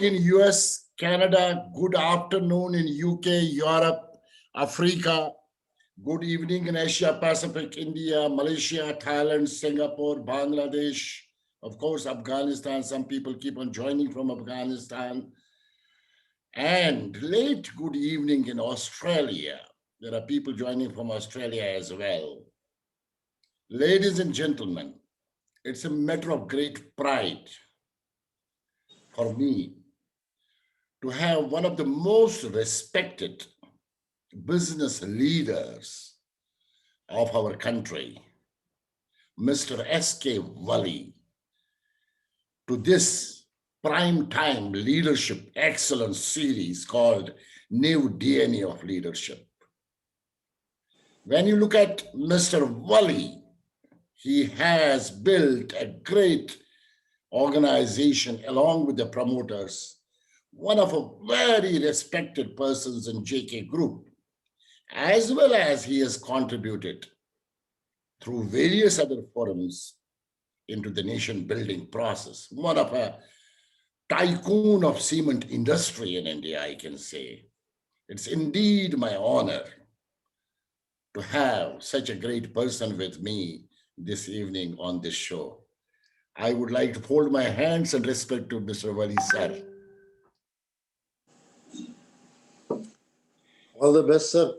in US, Canada, good afternoon in UK, Europe, Africa, good evening in Asia Pacific, India, Malaysia, Thailand, Singapore, Bangladesh, of course, Afghanistan. Some people keep on joining from Afghanistan. And late good evening in Australia. There are people joining from Australia as well. Ladies and gentlemen, it's a matter of great pride for me to have one of the most respected business leaders of our country, Mr. S.K. Wali, to this prime time leadership excellence series called New DNA of Leadership. When you look at Mr. Wali, he has built a great organization along with the promoters, one of a very respected persons in JK Group, as well as he has contributed through various other forums into the nation building process. One of a tycoon of cement industry in India, I can say. It's indeed my honor to have such a great person with me this evening on this show. I would like to fold my hands and respect to Mr. Wali sir. All the best, sir.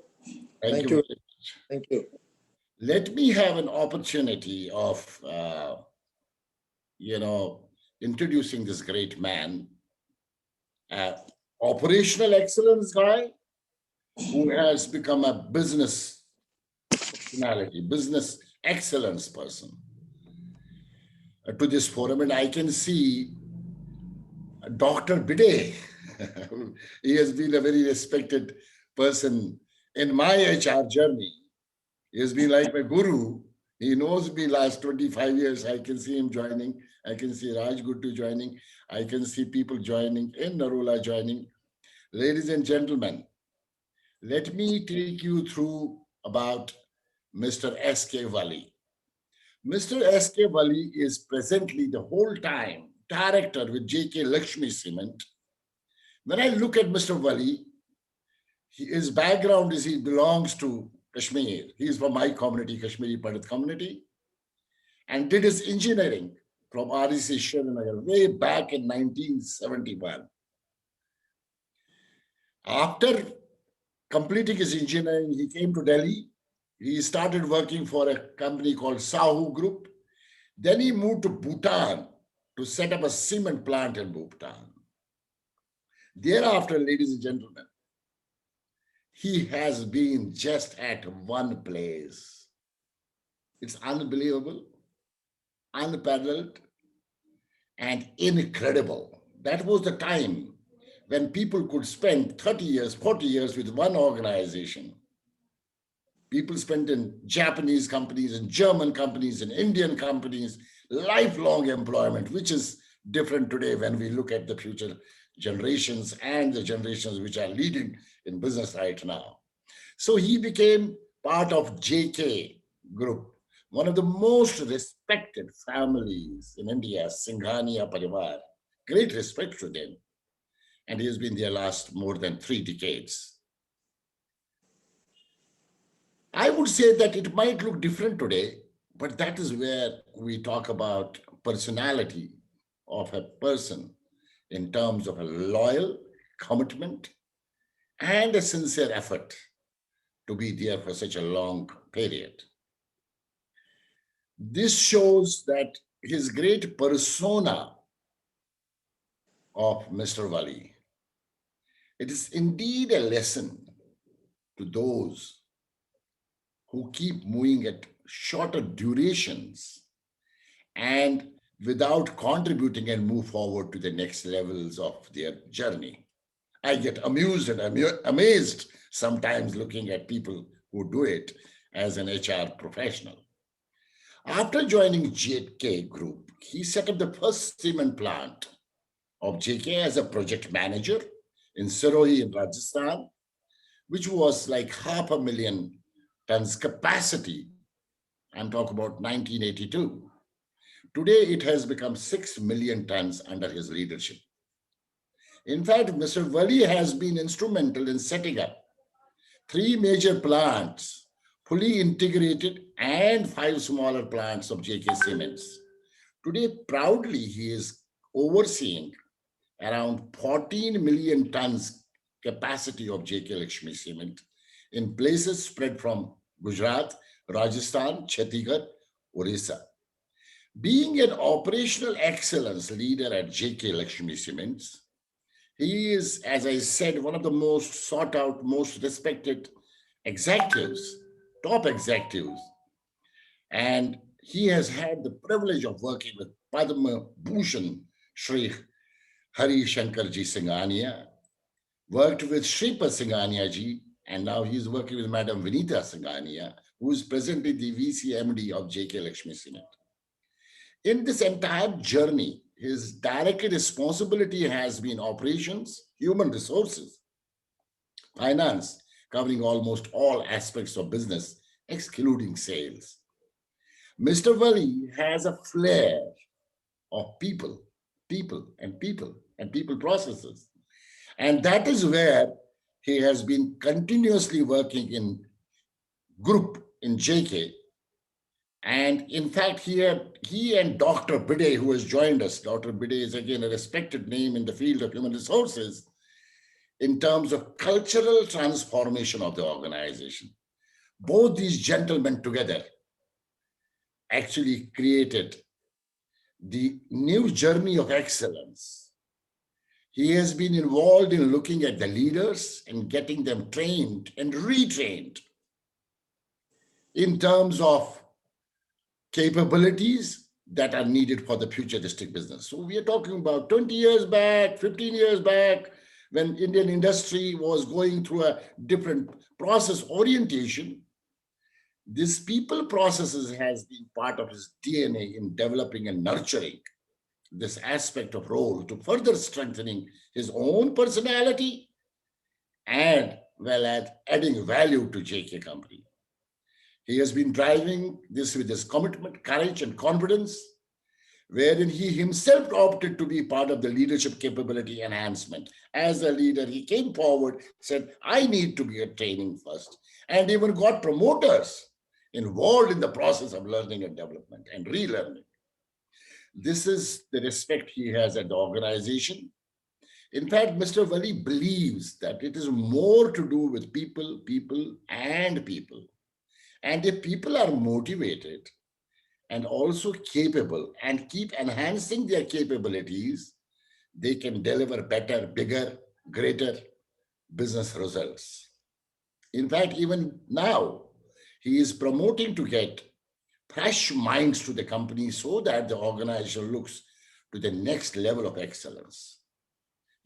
Thank you. Thank you. Let me have an opportunity of, introducing this great man, operational excellence guy who has become a business personality, business excellence person to this forum. And I can see Dr. Bide. He has been a very respected person in my HR journey. He has been like my guru. He knows me last 25 years. I can see him joining. I can see Raj Guttu joining. I can see people joining, in Narula joining. Ladies and gentlemen, let me take you through about Mr. S.K. Wali. Mr. S.K. Wali is presently the whole time director with J.K. Lakshmi Cement. When I look at Mr. Wali, his background is he belongs to Kashmir. He is from my community, Kashmiri Pandit community, and did his engineering from REC Srinagar way back in 1971. After completing his engineering, he came to Delhi. He started working for a company called Sahu Group. Then he moved to Bhutan to set up a cement plant in Bhutan. Thereafter, ladies and gentlemen, he has been just at one place. It's unbelievable, unparalleled, and incredible. That was the time when people could spend 30 years, 40 years with one organization. People spent in Japanese companies, in German companies, in Indian companies, lifelong employment, which is different today when we look at the future generations and the generations which are leading in business right now. So he became part of JK Group, one of the most respected families in India, Singhania Parivar. Great respect to them. And he has been there last more than 3 decades. I would say that it might look different today, but that is where we talk about personality of a person in terms of a loyal commitment and a sincere effort to be there for such a long period. This shows that his great persona of Mr. Wali, it is indeed a lesson to those who keep moving at shorter durations and without contributing and move forward to the next levels of their journey. I get amused and amazed sometimes looking at people who do it as an HR professional. After joining JK Group, he set up the first cement plant of JK as a project manager in Sirohi in Rajasthan, which was like 500,000 tons capacity. I'm talking about 1982. Today, it has become 6 million tons under his leadership. In fact, Mr. Wali has been instrumental in setting up three major plants, fully integrated, and five smaller plants of JK Cements. Today, proudly, he is overseeing around 14 million tons capacity of JK Lakshmi Cement in places spread from Gujarat, Rajasthan, Chhattisgarh, Orissa. Being an operational excellence leader at JK Lakshmi Cements, he is, as I said, one of the most sought out, most respected executives, top executives. And he has had the privilege of working with Padma Bhushan Shri Hari Shankarji Singhania, worked with Shripad Singhania ji, and now he is working with Madam Vinita Singhania, who is presently the VCMD of JK Lakshmi Cement. In this entire journey, his direct responsibility has been operations, human resources, finance, covering almost all aspects of business, excluding sales. Mr. Wali has a flair of people processes. And that is where he has been continuously working in group in JK. And in fact, he and Dr. Bide, who has joined us, Dr. Bide is again a respected name in the field of human resources in terms of cultural transformation of the organization. Both these gentlemen together actually created the new journey of excellence. He has been involved in looking at the leaders and getting them trained and retrained in terms of capabilities that are needed for the future district business. So we are talking about 20 years back, 15 years back, when Indian industry was going through a different process orientation. This people processes has been part of his DNA in developing and nurturing this aspect of role to further strengthening his own personality and well as adding value to JK Company. He has been driving this with his commitment, courage, and confidence, wherein he himself opted to be part of the leadership capability enhancement. As a leader, he came forward, said, I need to get training first, and even got promoters involved in the process of learning and development and relearning. This is the respect he has at the organization. In fact, Mr. Wali believes that it is more to do with people, and people. And if people are motivated and also capable and keep enhancing their capabilities, they can deliver better, bigger, greater business results. In fact, even now, he is promoting to get fresh minds to the company so that the organization looks to the next level of excellence.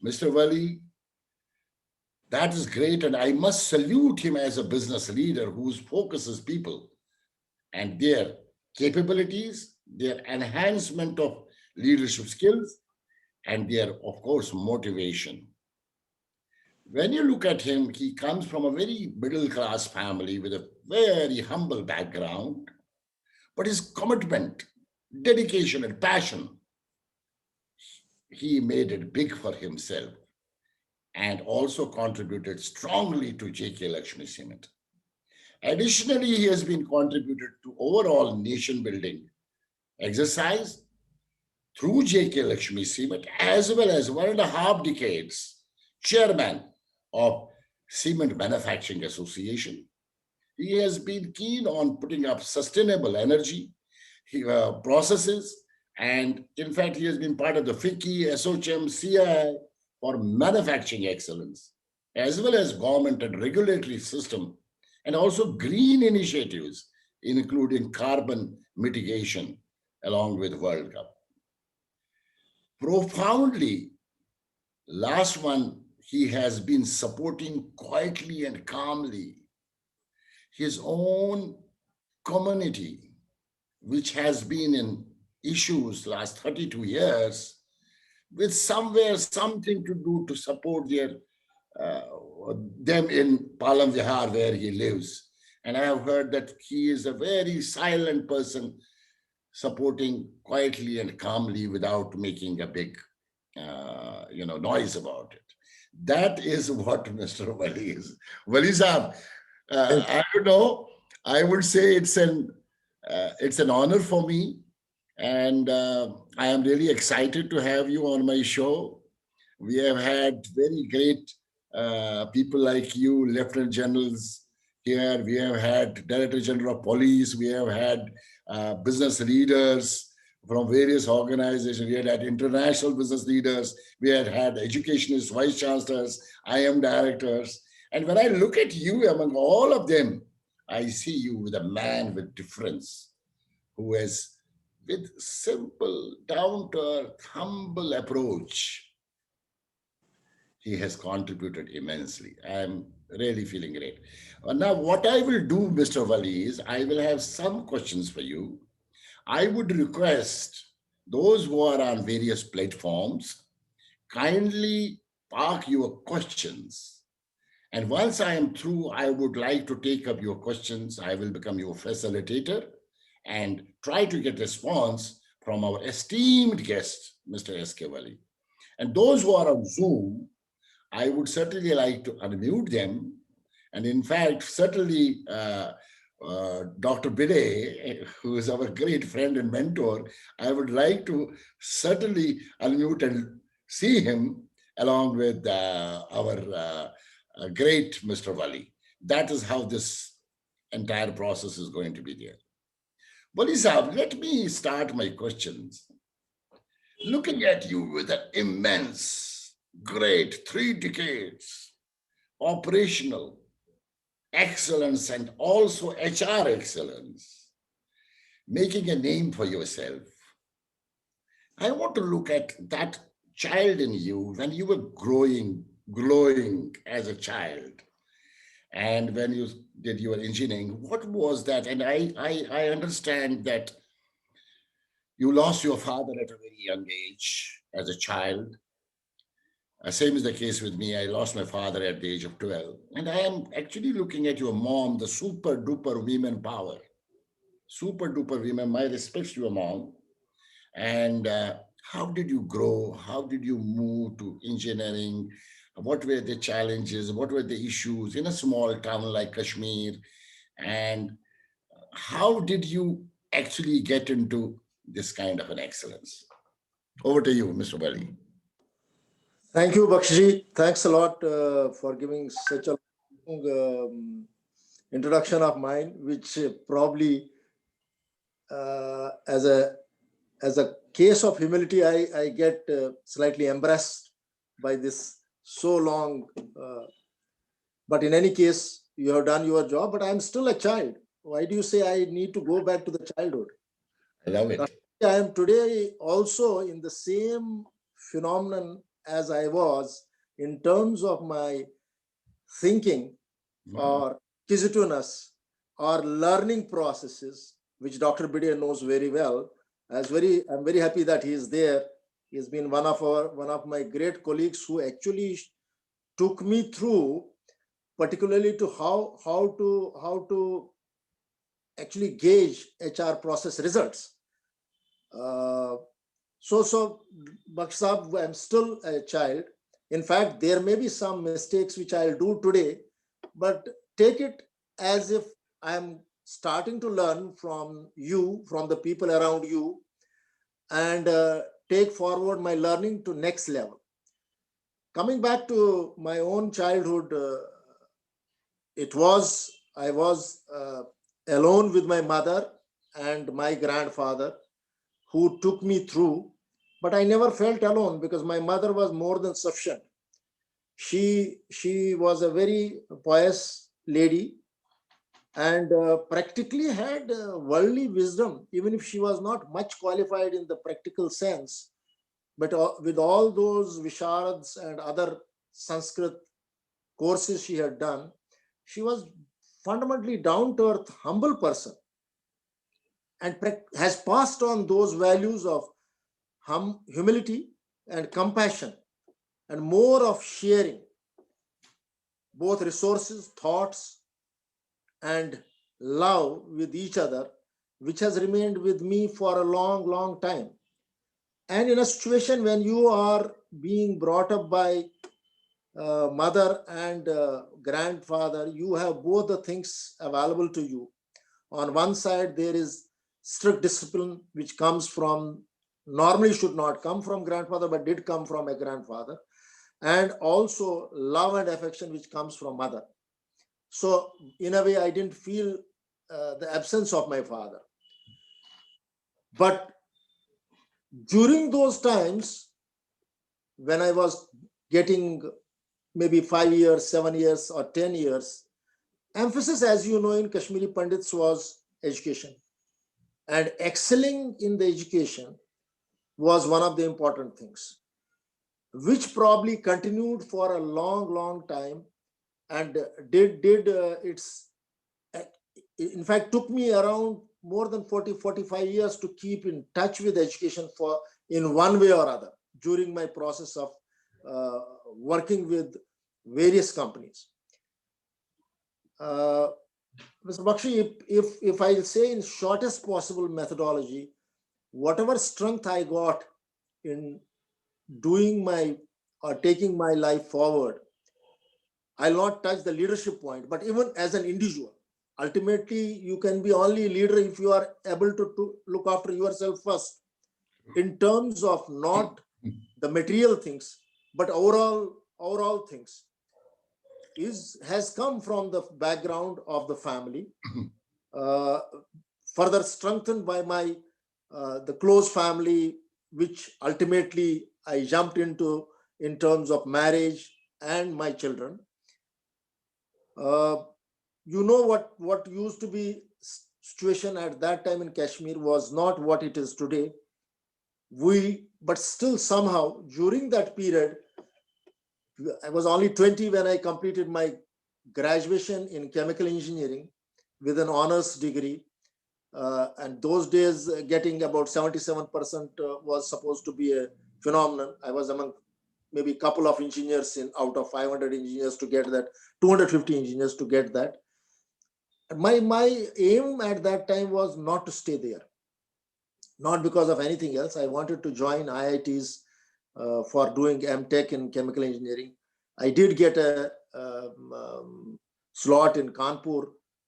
Mr. Wali, that is great, and I must salute him as a business leader whose focuses people and their capabilities, their enhancement of leadership skills, and their, of course, motivation. When you look at him, he comes from a very middle class family with a very humble background, but his commitment, dedication, and passion, he made it big for himself and also contributed strongly to JK Lakshmi Cement. Additionally, he has been contributed to overall nation building exercise through JK Lakshmi Cement, as well as 1.5 decades chairman of Cement Manufacturing Association. He has been keen on putting up sustainable energy processes, and in fact, he has been part of the FICCI, SOCHM, CII for manufacturing excellence, as well as government and regulatory system, and also green initiatives, including carbon mitigation, along with World Cup. Profoundly, last one, he has been supporting quietly and calmly his own community, which has been in issues last 32 years, with somewhere something to do to support uh, them in Palam Vihar where he lives. And I have heard that he is a very silent person, supporting quietly and calmly without making a big noise about it. That is what Mr. Wali is. Wali Saab, I don't know. I would say it's an honor for me, and I am really excited to have you on my show. We have had very great people like you, Lieutenant Generals here. We have had Director General of Police. We have had business leaders from various organizations. We had international business leaders. We had educationists, vice chancellors, IM directors. And when I look at you among all of them, I see you with a man with difference who has, with simple, down-to-earth, humble approach, he has contributed immensely. I'm really feeling great. Now, what I will do, Mr. Wali, is I will have some questions for you. I would request those who are on various platforms kindly park your questions. And once I am through, I would like to take up your questions. I will become your facilitator and try to get response from our esteemed guest, Mr. S.K. Wali. And those who are on Zoom, I would certainly like to unmute them. And in fact, certainly Dr. Bide, who is our great friend and mentor, I would like to certainly unmute and see him along with our great Mr. Wali. That is how this entire process is going to be there. Wali Saab, let me start my questions. Looking at you with an immense, great 3 decades operational excellence and also HR excellence, making a name for yourself. I want to look at that child in you when you were glowing as a child. And when you did your engineering, what was that? And I understand that you lost your father at a very young age as a child. Same is the case with me. I lost my father at the age of 12. And I am actually looking at your mom, the super duper women power. Super duper women. My respects to your mom. And how did you grow? How did you move to engineering? What were the challenges? What were the issues in a small town like Kashmir? And how did you actually get into this kind of an excellence? Over to you, Mr. Wali. Thank you, Bakshi. Thanks a lot for giving such a long introduction of mine, which probably as a case of humility, I get slightly embarrassed by this so long. But in any case, you have done your job, but I'm still a child. Why do you say I need to go back to the childhood? I love it. I am today also in the same phenomenon as I was in terms of my thinking or inquisitiveness or learning processes, which Dr. Bide knows very well. I'm very happy that he is there. He's been one of my great colleagues who actually took me through, particularly to how to actually gauge HR process results. So Bakshi, I'm still a child. In fact, there may be some mistakes which I'll do today, but take it as if I'm starting to learn from you, from the people around you, and take forward my learning to next level. Coming back to my own childhood, I was alone with my mother and my grandfather, who took me through, but I never felt alone because my mother was more than sufficient. She was a very pious lady and practically had worldly wisdom, even if she was not much qualified in the practical sense. But with all those Vishards and other Sanskrit courses she had done, she was fundamentally down-to-earth, humble person, and has passed on those values of humility and compassion and more of sharing both resources, thoughts, and love with each other, which has remained with me for a long time. And in a situation when you are being brought up by mother and grandfather, you have both the things available to you. On one side, there is strict discipline, which comes from, normally should not come from grandfather, but did come from a grandfather, and also love and affection, which comes from mother. So in a way, I didn't feel the absence of my father. But during those times, when I was getting maybe 5 years, 7 years, or 10 years, emphasis, as you know, in Kashmiri Pandits was education. And excelling in the education was one of the important things, which probably continued for a long, long time, and in fact, took me around more than 45 years to keep in touch with education in one way or other during my process of working with various companies. Mr. Bakshi, if I'll say in shortest possible methodology, whatever strength I got in doing taking my life forward, I'll not touch the leadership point, but even as an individual, ultimately you can be only a leader if you are able to look after yourself first, in terms of not the material things, but overall things has come from the background of the family, further strengthened by my the close family, which ultimately I jumped into in terms of marriage and my children. You know what used to be situation at that time in Kashmir was not what it is today. But still somehow during that period, I was only 20 when I completed my graduation in chemical engineering with an honors degree. And those days, getting about 77% was supposed to be a phenomenon. I was among maybe a couple of engineers out of 500 engineers to get that, 250 engineers to get that. My aim at that time was not to stay there, not because of anything else. I wanted to join IITs for doing MTech in chemical engineering. I did get a slot in Kanpur,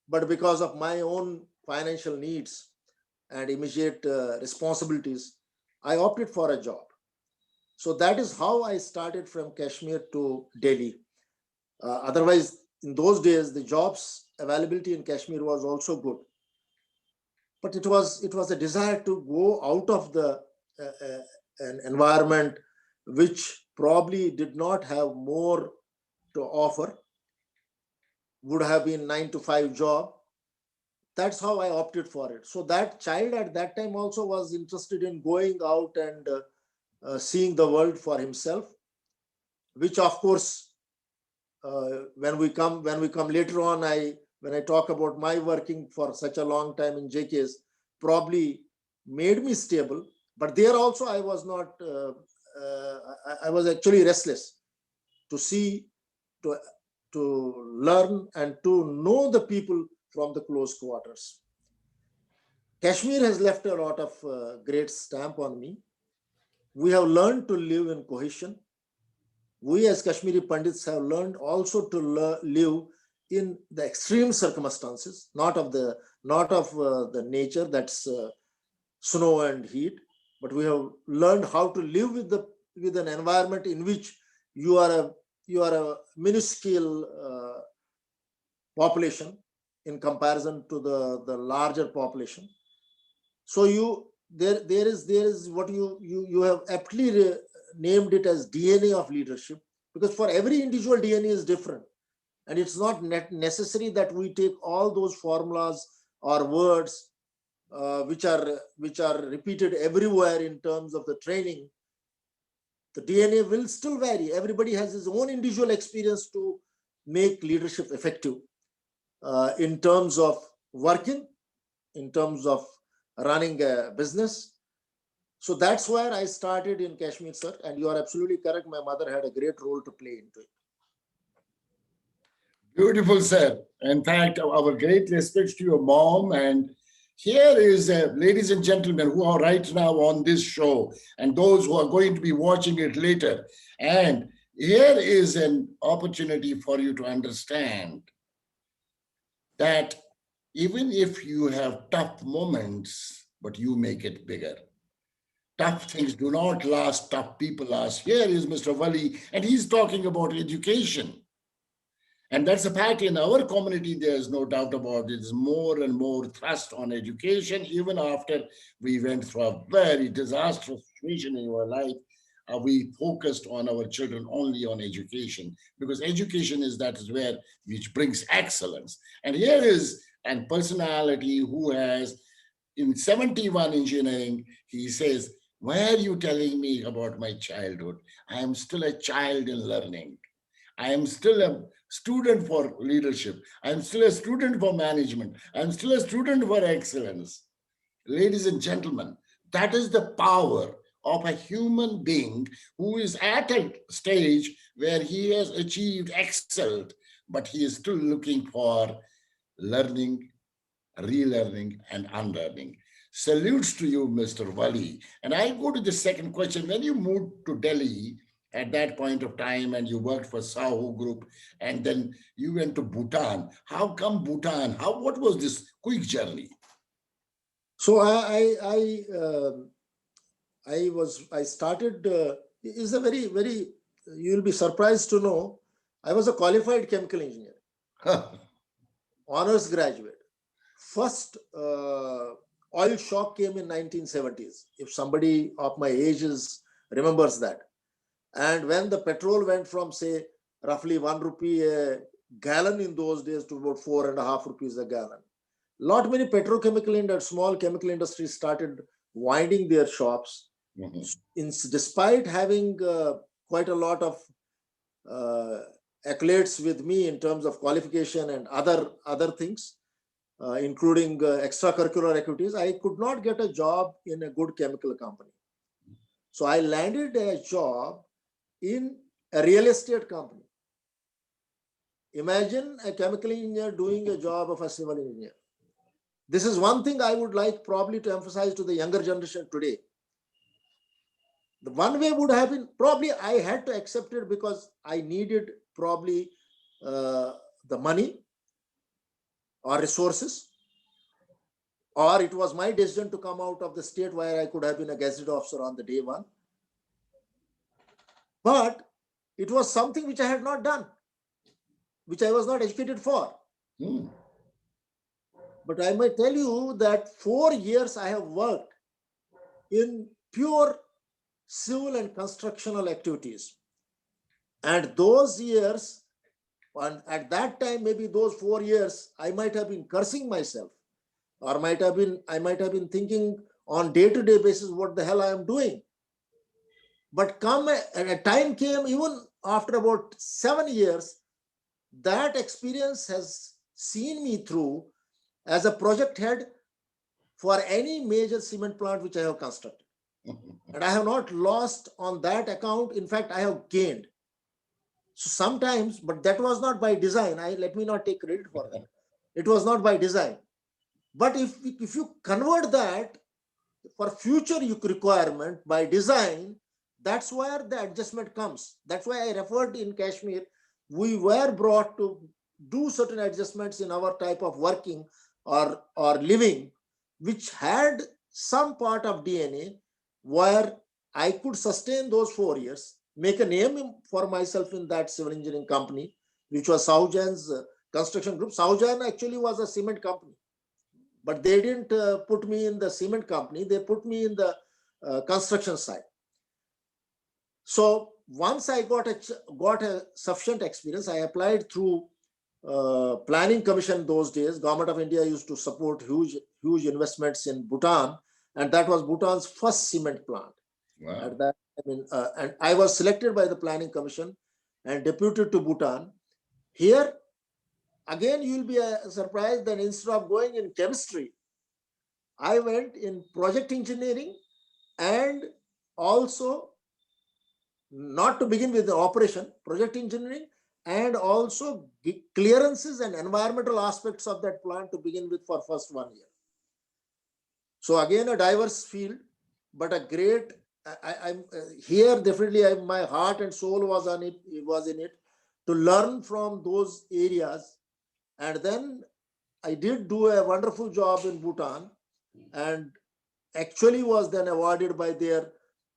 but because of my own financial needs and immediate responsibilities, I opted for a job. So that is how I started from Kashmir to Delhi. Otherwise, in those days, the jobs availability in Kashmir was also good. But it was a desire to go out of an environment which probably did not have more to offer, would have been 9-to-5 job. That's how I opted for it. So that child at that time also was interested in going out and seeing the world for himself, which of course, when we come later on, when I talk about my working for such a long time in JKS, probably made me stable. But there also I was not, I was actually restless to see, to learn and to know the people from the close quarters. Kashmir has left a lot of great stamp on me. We have learned to live in cohesion. We as Kashmiri Pandits have learned also to live in the extreme circumstances, not of the nature, that's snow and heat, but we have learned how to live with an environment in which you are a minuscule population in comparison to the larger population. So there is what you have aptly named it as DNA of leadership, because for every individual DNA is different, and it's not necessary that we take all those formulas or words which are repeated everywhere in terms of the training. The DNA will still vary. Everybody has his own individual experience to make leadership effective in terms of working, in terms of running a business. So that's where I started in Kashmir, sir. And you are absolutely correct. My mother had a great role to play into it. Beautiful, sir. In fact, our great respects to your mom, and Here is, ladies and gentlemen, who are right now on this show and those who are going to be watching it later. And here is an opportunity for you to understand that even if you have tough moments, but you make it bigger. Tough things do not last, tough people last. Here is Mr. Wali, and he's talking about education. And that's a fact in our community, there's no doubt about it. There's more and more thrust on education, even after we went through a very disastrous situation in our life. We focused on our children only on education, because education is that is where which brings excellence. And here is a personality who has in 71 engineering, he says, why are you telling me about my childhood? I am still a child in learning. I am still a student for leadership. I'm still a student for management. I'm still a student for excellence. Ladies and gentlemen, that is the power of a human being who is at a stage where he has achieved, excelled, but he is still looking for learning, relearning, and unlearning. Salutes to you, Mr. Wali. And I go to the second question. When you moved to Delhi at that point of time and you worked for Sahu Group and then you went to Bhutan, how come Bhutan? What was this quick journey? So I started, is a very, you'll be surprised to know, I was a qualified chemical engineer, honors graduate. First oil shock came in 1970s, if somebody of my ages remembers that. And when the petrol went from, say, roughly 1 rupee a gallon in those days to about 4.5 rupees a gallon, lot many petrochemical and small chemical industries started winding their shops. Despite having quite a lot of accolades with me in terms of qualification and other things, including extracurricular activities, I could not get a job in a good chemical company. So I landed a job in a real estate company. Imagine a chemical engineer doing a job of a civil engineer. This is one thing I would like probably to emphasize to the younger generation today. The one way would have been, probably I had to accept it because I needed probably the money or resources, or it was my decision to come out of the state where I could have been a gazetted officer on the day one. But it was something which I had not done, which I was not educated for. But I might tell you that 4 years I have worked in pure civil and constructional activities. And those years, and at that time, maybe those 4 years, I might have been cursing myself, or I might have been thinking on day-to-day basis what the hell I am doing. But a time came, even after about 7 years, that experience has seen me through as a project head for any major cement plant which I have constructed. And I have not lost on that account. In fact, I have gained. So sometimes, but that was not by design. Let me not take credit for that. It was not by design. But if you convert that for future requirement by design, that's where the adjustment comes. That's why I referred in Kashmir, we were brought to do certain adjustments in our type of working or living, which had some part of DNA where I could sustain those 4 years, make a name for myself in that civil engineering company, which was Saujan's construction group. Saujan actually was a cement company, but they didn't put me in the cement company. They put me in the construction side. So once I got a sufficient experience, I applied through planning commission those days. Government of India used to support huge investments in Bhutan, and that was Bhutan's first cement plant. Wow. And I was selected by the planning commission and deputed to Bhutan. Here, again, you'll be surprised that instead of going in chemistry, I went in project engineering, and also, not to begin with the operation, project engineering, and also clearances and environmental aspects of that plant to begin with for first 1 year. So again, a diverse field, but a great. I'm here definitely. My heart and soul was on it. Was in it to learn from those areas, and then I did do a wonderful job in Bhutan, and actually was then awarded by their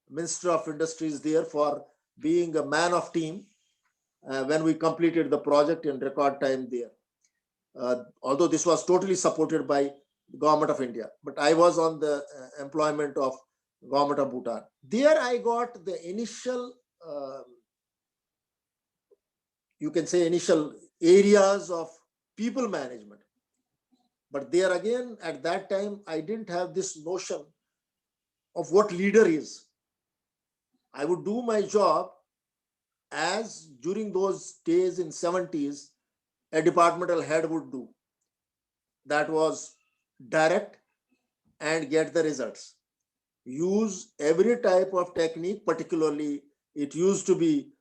Minister of Industries there for being a man of team when we completed the project in record time there. Although this was totally supported by the Government of India, but I was on the employment of Government of Bhutan. There I got the initial, you can say initial areas of people management. But there again, at that time, I didn't have this notion of what leader is. I would do my job as during those days in 70s, a departmental head would do. That was direct and get the results. Use every type of technique, particularly it used to be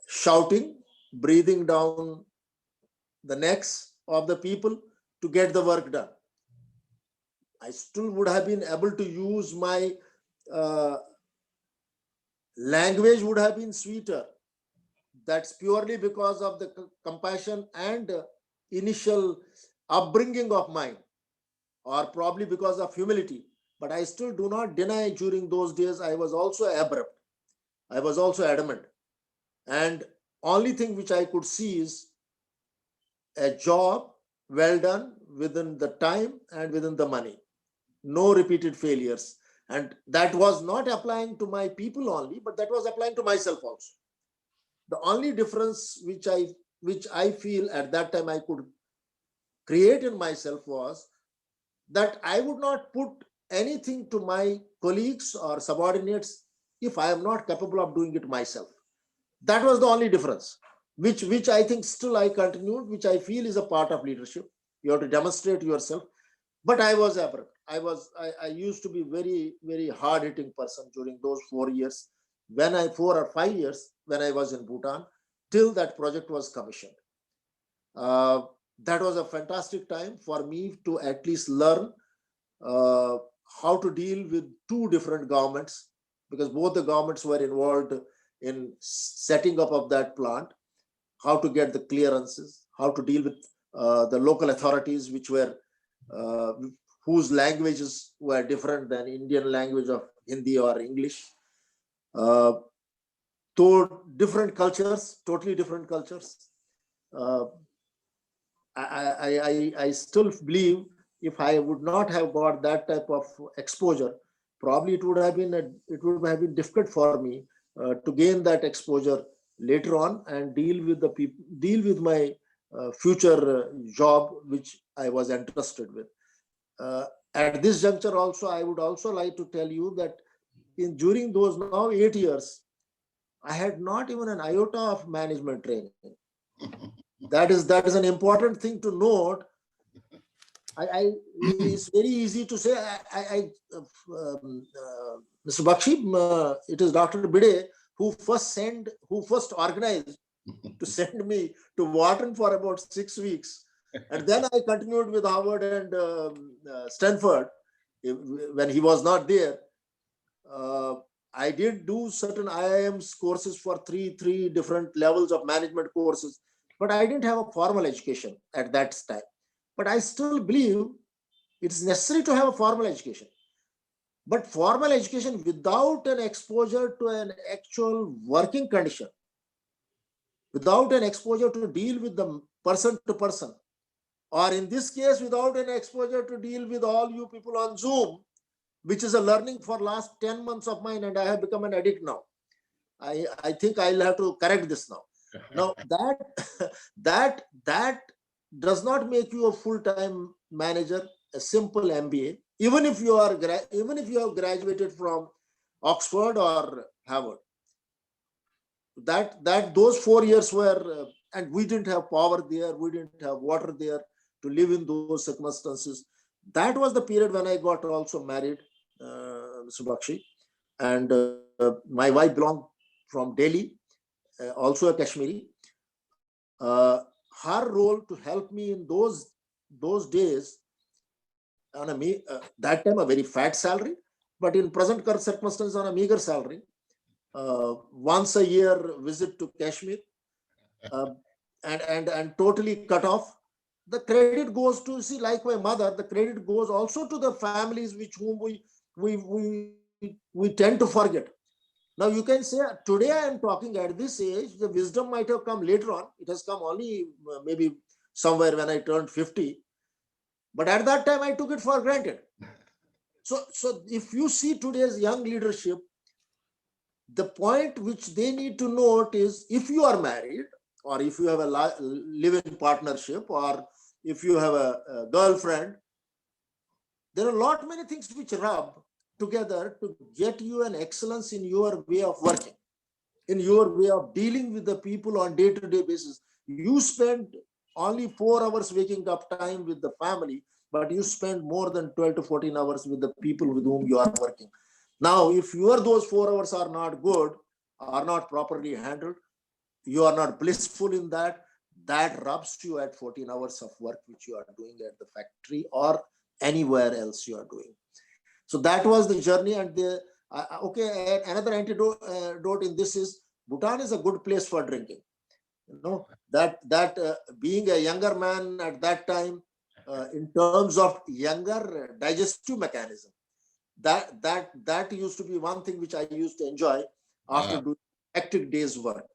shouting, breathing down the necks of the people to get the work done. I still would have been able to use my language would have been sweeter. That's purely because of the compassion and initial upbringing of mine, or probably because of humility. But I still do not deny during those days I was also abrupt. I was also adamant. And only thing which I could see is a job well done within the time and within the money. No repeated failures. And that was not applying to my people only, but that was applying to myself also. The only difference which I feel at that time I could create in myself was that I would not put anything to my colleagues or subordinates if I am not capable of doing it myself. That was the only difference, which I think still I continued, which I feel is a part of leadership. You have to demonstrate yourself. But I was abrupt. I used to be very, very hard-hitting person during those 4 years, 4 or 5 years when I was in Bhutan, till that project was commissioned. That was a fantastic time for me to at least learn how to deal with two different governments, because both the governments were involved in setting up of that plant, how to get the clearances, how to deal with the local authorities, which were whose languages were different than Indian language of Hindi or English. To different cultures, totally different cultures. I still believe if I would not have got that type of exposure, probably it would have been difficult for me to gain that exposure later on and deal with my future job, which I was entrusted with. At this juncture also, I would also like to tell you that during those now 8 years, I had not even an iota of management training. That is an important thing to note. It's very easy to say, Mr. Bakshi, it is Dr. Bide who first organized to send me to Wharton for about 6 weeks. And then I continued with Harvard and Stanford when he was not there. I did do certain IIM's courses for three different levels of management courses, but I didn't have a formal education at that time. But I still believe it's necessary to have a formal education. But formal education without an exposure to an actual working condition, without an exposure to deal with the person to person, or in this case, without an exposure to deal with all you people on Zoom, which is a learning for last 10 months of mine, and I have become an addict now. I think I'll have to correct this now. Now that does not make you a full-time manager, a simple MBA, even if you have graduated from Oxford or Harvard. That those 4 years were, and we didn't have power there, we didn't have water there to live in those circumstances. That was the period when I got also married, Mr. Bakshi, and my wife belonged from Delhi, also a Kashmiri. Her role to help me in those days on that time a very fat salary, but in present circumstances on a meager salary. Once a year visit to Kashmir, and totally cut off. The credit goes to, see, like my mother, the credit goes also to the families which whom we tend to forget. Now you can say today I am talking at this age, the wisdom might have come later on. It has come only maybe somewhere when I turned 50. But at that time I took it for granted. So if you see today's young leadership, the point which they need to note is, if you are married, or if you have a live-in partnership, or if you have a girlfriend, there are a lot many things which rub together to get you an excellence in your way of working, in your way of dealing with the people on day-to-day basis. You spend only 4 hours waking up time with the family, but you spend more than 12 to 14 hours with the people with whom you are working. Now, if those 4 hours are not good, are not properly handled, you are not blissful in that rubs you at 14 hours of work which you are doing at the factory or anywhere else you are doing. So that was the journey. And okay, another antidote in this is, Bhutan is a good place for drinking. You know, that being a younger man at that time, in terms of younger digestive mechanism, that used to be one thing which I used to enjoy after doing hectic day's work.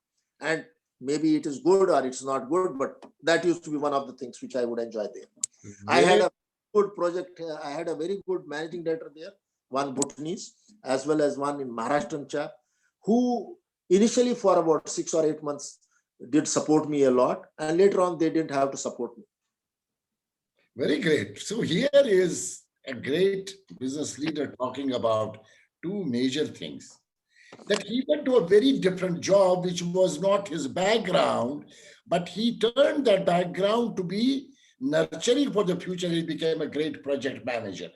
And maybe it is good or it's not good, but that used to be one of the things which I would enjoy there. I had a good project. I had a very good managing director there, one Bhutanese, as well as one in Maharashtrian chap, who initially for about 6 or 8 months did support me a lot, and later on they didn't have to support me. Very great. So here is a great business leader talking about two major things. That he went to a very different job, which was not his background, but he turned that background to be nurturing for the future. He became a great project manager.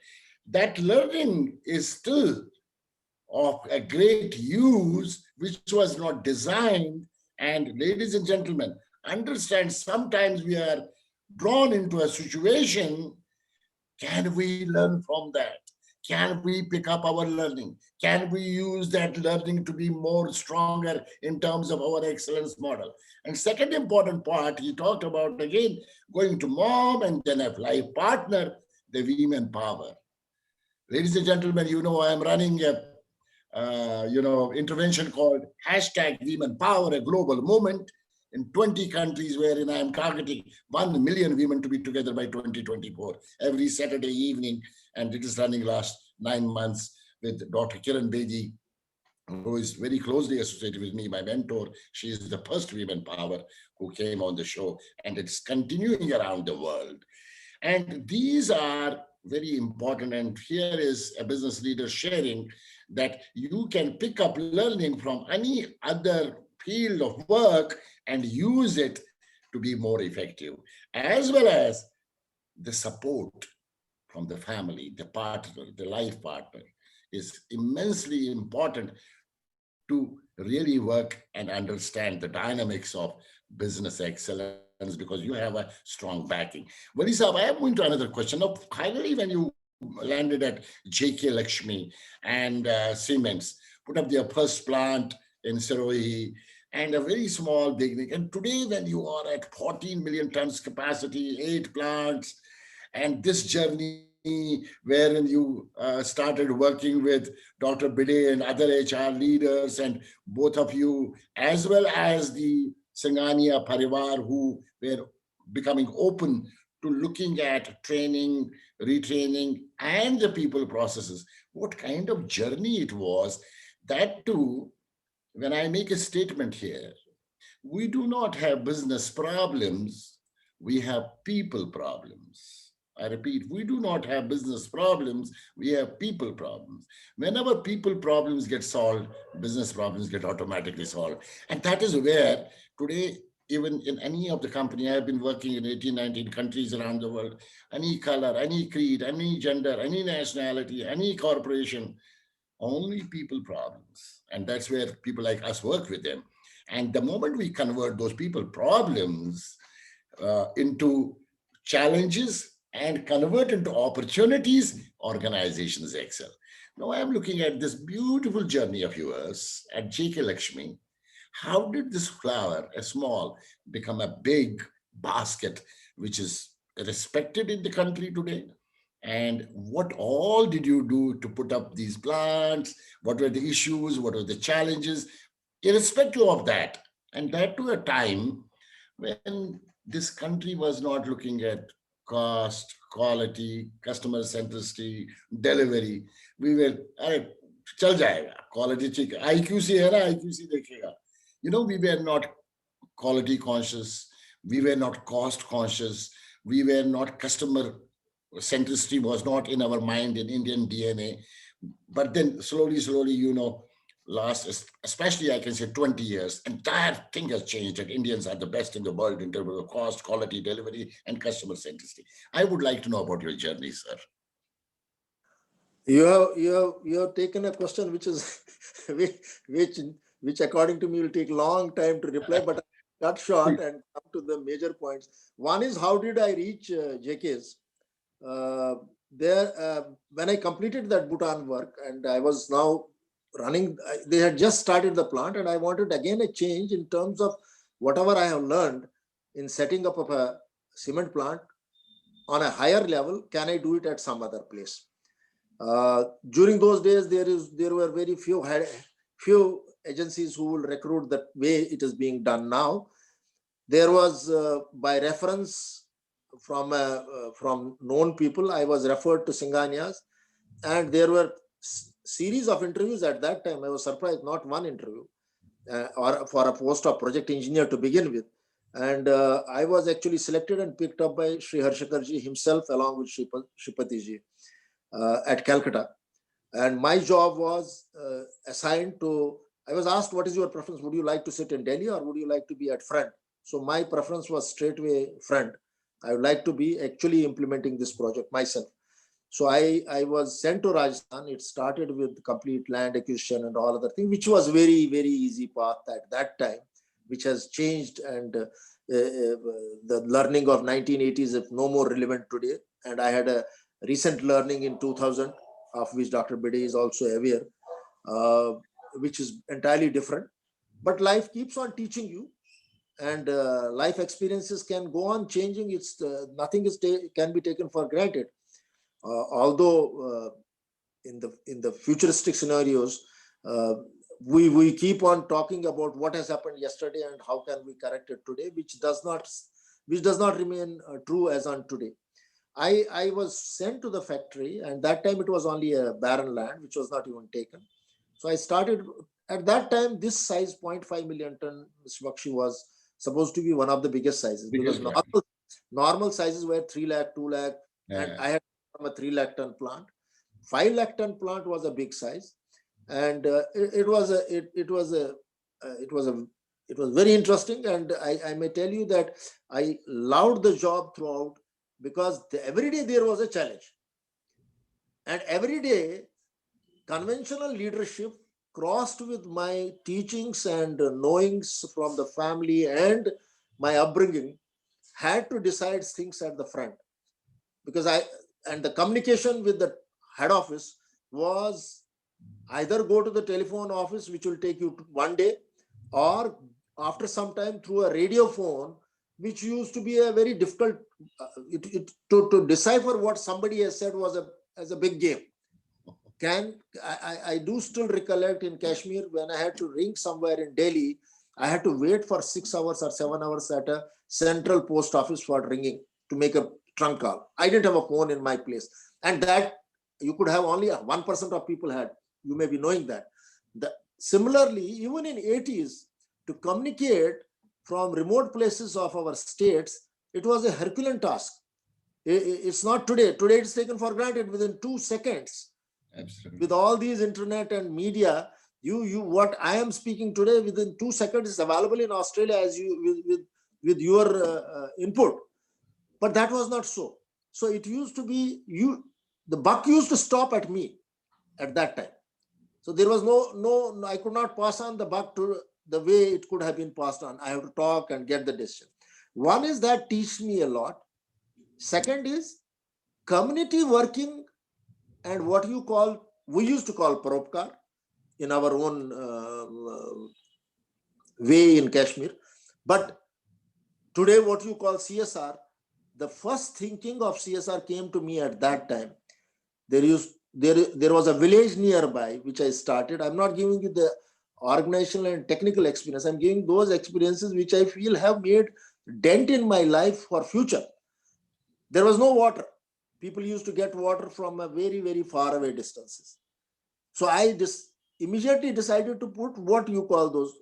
That learning is still of a great use, which was not designed. And ladies and gentlemen, understand, sometimes we are drawn into a situation. Can we learn from that? Can we pick up our learning? Can we use that learning to be more stronger in terms of our excellence model? And second important part, he talked about again, going to mom and then a life partner, the women power. Ladies and gentlemen, you know, I am running a intervention called #WomenPower, a global movement in 20 countries, wherein I am targeting 1 million women to be together by 2024, every Saturday evening. And it is running last 9 months with Dr. Kiran Bedi, who is very closely associated with me, my mentor. She is the first women power who came on the show, and it's continuing around the world. And these are very important. And here is a business leader sharing that you can pick up learning from any other field of work and use it to be more effective, as well as the support from the family, the partner, the life partner is immensely important to really work and understand the dynamics of business excellence, because you have a strong backing. Wali Saab, I am going to another question. Now, finally, when you landed at JK Lakshmi and Siemens, put up their first plant in Sirohi, and a very small beginning. And today, when you are at 14 million tons capacity, 8 plants, and this journey wherein you started working with Dr. Bide and other HR leaders, and both of you, as well as the Singhania Parivar, who were becoming open to looking at training, retraining, and the people processes. What kind of journey it was. That too, when I make a statement here, we do not have business problems, we have people problems. I repeat, we do not have business problems, we have people problems. Whenever people problems get solved, business problems get automatically solved. And that is where today, even in any of the company, I have been working in 18, 19 countries around the world, any color, any creed, any gender, any nationality, any corporation, only people problems. And that's where people like us work with them. And the moment we convert those people problems into challenges, and convert into opportunities, organizations excel. Now I'm looking at this beautiful journey of yours at JK Lakshmi. How did this flower, a small, become a big basket, which is respected in the country today? And what all did you do to put up these plants? What were the issues? What were the challenges? Irrespective of that, and that to a time when this country was not looking at cost, quality, customer centricity, delivery. We were, अरे चल जाएगा, quality ठीक है, IQC है ना, IQC देखेगा. We were not quality conscious, we were not cost conscious, we were not customer centricity was not in our mind in Indian DNA. But then slowly, last, especially I can say 20 years, entire thing has changed and Indians are the best in the world in terms of cost, quality, delivery, and customer centricity. I would like to know about your journey, sir. You have taken a question which is which according to me will take long time to reply, but I'll cut short and come to the major points. One is, how did I reach JK's? When I completed that Bhutan work and I was now running, they had just started the plant and I wanted again a change in terms of whatever I have learned in setting up of a cement plant on a higher level. Can I do it at some other place? During those days, there were very few agencies who will recruit that way it is being done now. There was, by reference from known people, I was referred to Singhanias, and there were series of interviews at that time. I was surprised, not one interview, or for a post of project engineer to begin with. And I was actually selected and picked up by Sri Harshakarji himself along with Shripatiji at Calcutta. And my job was assigned to, I was asked, what is your preference? Would you like to sit in Delhi or would you like to be at front? So my preference was straightway front. I would like to be actually implementing this project myself. So I was sent to Rajasthan. It started with complete land acquisition and all other things, which was very, very easy path at that time, which has changed, and the learning of 1980s is no more relevant today. And I had a recent learning in 2000, of which Dr. Bede is also aware, which is entirely different. But life keeps on teaching you, and life experiences can go on changing. It's nothing can be taken for granted. Although in the futuristic scenarios, we keep on talking about what has happened yesterday and how can we correct it today, which does not remain true as on today. I was sent to the factory, and that time it was only a barren land, which was not even taken. So I started at that time. This size 0.5 million ton, Mr. Bakshi, was supposed to be one of the biggest sizes, because normal sizes were 3 lakh, 2 lakh, and I had a 3 lakh ton plant. 5 lakh ton plant was a big size, and it was very interesting. And I may tell you that I loved the job throughout, because every day there was a challenge, and every day conventional leadership crossed with my teachings and knowings from the family and my upbringing had to decide things at the front, because the communication with the head office was either go to the telephone office, which will take you one day, or after some time through a radio phone, which used to be a very difficult, to decipher what somebody has said was a big game. I do still recollect in Kashmir, when I had to ring somewhere in Delhi, I had to wait for 6 hours or 7 hours at a central post office for ringing to make a trunk call. I didn't have a phone in my place, and that you could have only 1% of people had. You may be knowing that. Similarly, even in 80s, to communicate from remote places of our states, it was a Herculean task. It's not today. Today it's taken for granted within 2 seconds. Absolutely. With all these internet and media, what I am speaking today within 2 seconds is available in Australia as you with your input. But that was not so. So it used to be the buck used to stop at me at that time. So there was no I could not pass on the buck to the way it could have been passed on. I have to talk and get the decision. One is that teaches me a lot. Second is community working and what we used to call paropkar in our own way in Kashmir. But today, what you call CSR, the first thinking of CSR came to me at that time. There was a village nearby which I started. I'm not giving you the organizational and technical experience. I'm giving those experiences which I feel have made dent in my life for future. There was no water. People used to get water from a very, very far away distances. So I just immediately decided to put what you call those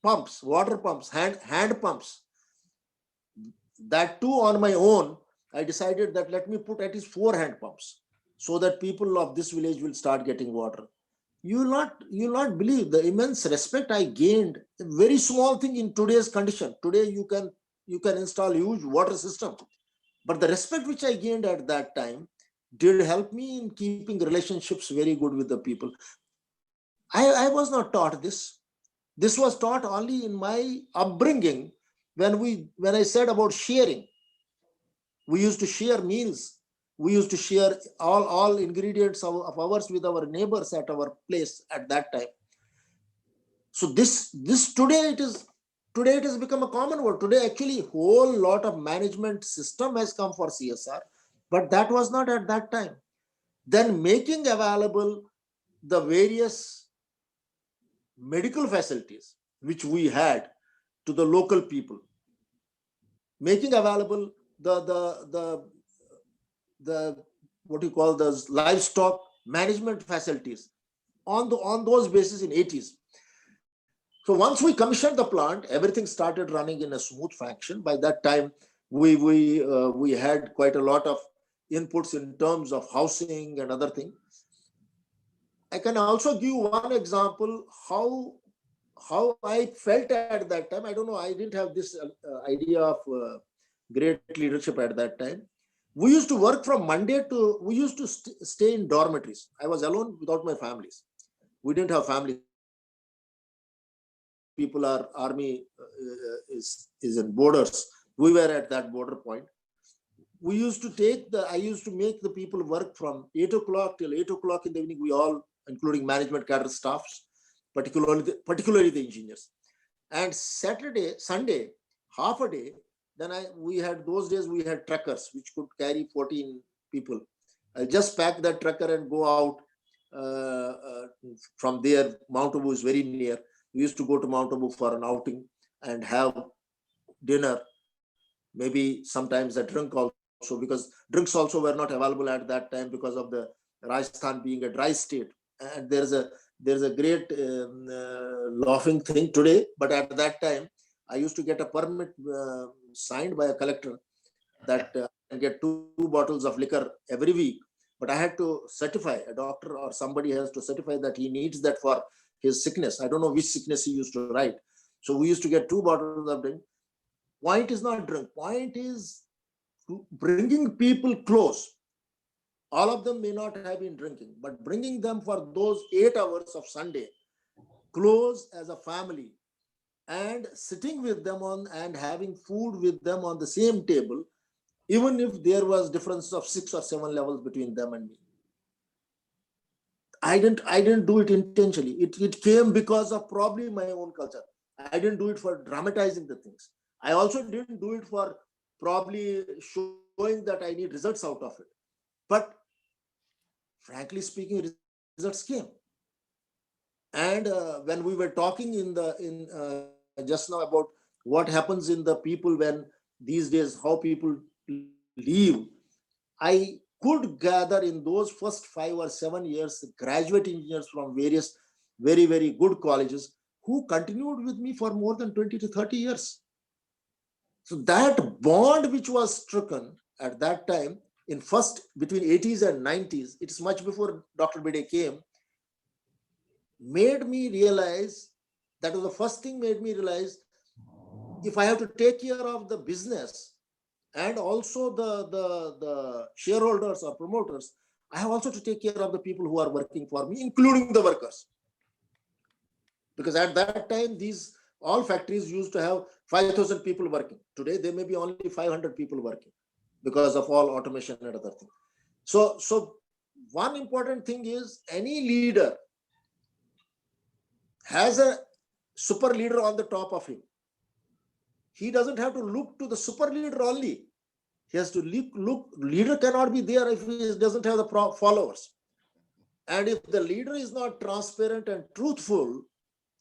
pumps, water pumps, hand pumps. That too on my own, I decided that let me put at least 4 hand pumps so that people of this village will start getting water. You will not believe the immense respect I gained. A very small thing in today's condition. Today you can install huge water system, but the respect which I gained at that time did help me in keeping relationships very good with the people. I was not taught this. This was taught only in my upbringing. When I said about sharing, we used to share meals. We used to share all ingredients of ours with our neighbors at our place at that time. So this today it has become a common word. Today, actually, whole lot of management system has come for CSR, but that was not at that time. Then making available the various medical facilities which we had to the local people, making available the what you call those livestock management facilities on those bases in 80s. So once we commissioned the plant, everything started running in a smooth fashion. By that time, we had quite a lot of inputs in terms of housing and other things. I can also give one example how I felt at that time. I don't know, I didn't have this idea of great leadership at that time. We used to work from Monday to, we used to stay in dormitories. I was alone without my families. We didn't have families. People are army is in borders. We were at that border point. We used to I used to make the people work from 8 o'clock till 8 o'clock in the evening. We all, including management cadre staffs, particularly the engineers. And Sunday, half a day, then we had those days we had truckers which could carry 14 people. I just pack that trucker and go out from there. Mount Abu is very near. We used to go to Mount Abu for an outing and have dinner, maybe sometimes a drink also, because drinks also were not available at that time because of the Rajasthan being a dry state. And there's a great laughing thing today, but at that time, I used to get a permit signed by a collector that I get 2 bottles of liquor every week. But I had to certify, a doctor or somebody has to certify that he needs that for his sickness. I don't know which sickness he used to write. So we used to get 2 bottles of drink. Point is not drink. Point is bringing people close. All of them may not have been drinking, but bringing them for those 8 hours of Sunday, close as a family, and sitting with them and having food with them on the same table, even if there was difference of 6 or 7 levels between them and me. I didn't do it intentionally. It came because of probably my own culture. I didn't do it for dramatizing the things. I also didn't do it for probably showing that I need results out of it. But frankly speaking, results came. And when we were talking just now about what happens in the people when these days, how people leave, I could gather in those first 5 or 7 years graduate engineers from various very, very good colleges who continued with me for more than 20 to 30 years. So that bond which was stricken at that time in first between 80s and 90s, it's much before Dr. Bede came, made me realize, that was the first thing made me realize, if I have to take care of the business and also the shareholders or promoters, I have also to take care of the people who are working for me, including the workers. Because at that time, all factories used to have 5,000 people working. Today, there may be only 500 people working because of all automation and other things. So one important thing is any leader has a super leader on the top of him. He doesn't have to look to the super leader only. He has to look. Leader cannot be there if he doesn't have the followers. And if the leader is not transparent and truthful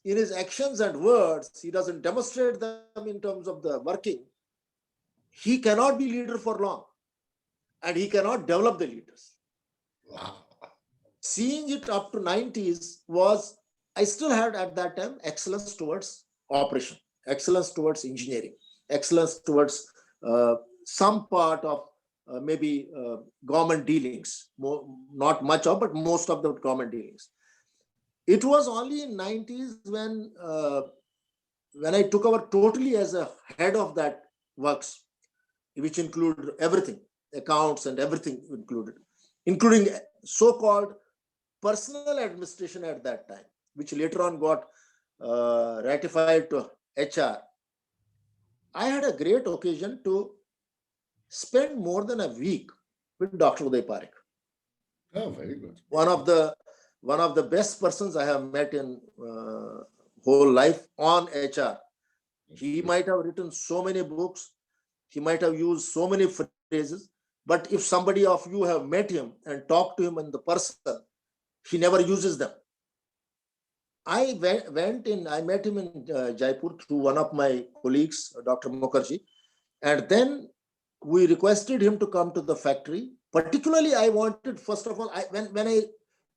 in his actions and words, he doesn't demonstrate them in terms of the working, he cannot be leader for long. And he cannot develop the leaders. Wow. Seeing it up to 90s was, I still had at that time excellence towards operation, excellence towards engineering, excellence towards some part of maybe government dealings, not much of, but most of the government dealings. It was only in 90s when I took over totally as a head of that works, which included everything, accounts and everything included, including so-called personal administration at that time, which later on got ratified to HR. I had a great occasion to spend more than a week with Dr. Uday Parekh. Oh, very good. One of the best persons I have met in whole life on HR. He might have written so many books. He might have used so many phrases. But if somebody of you have met him and talked to him in the person, he never uses them. I met him in Jaipur through one of my colleagues, Dr. Mukherjee. And then we requested him to come to the factory. Particularly, I wanted, first of all, when I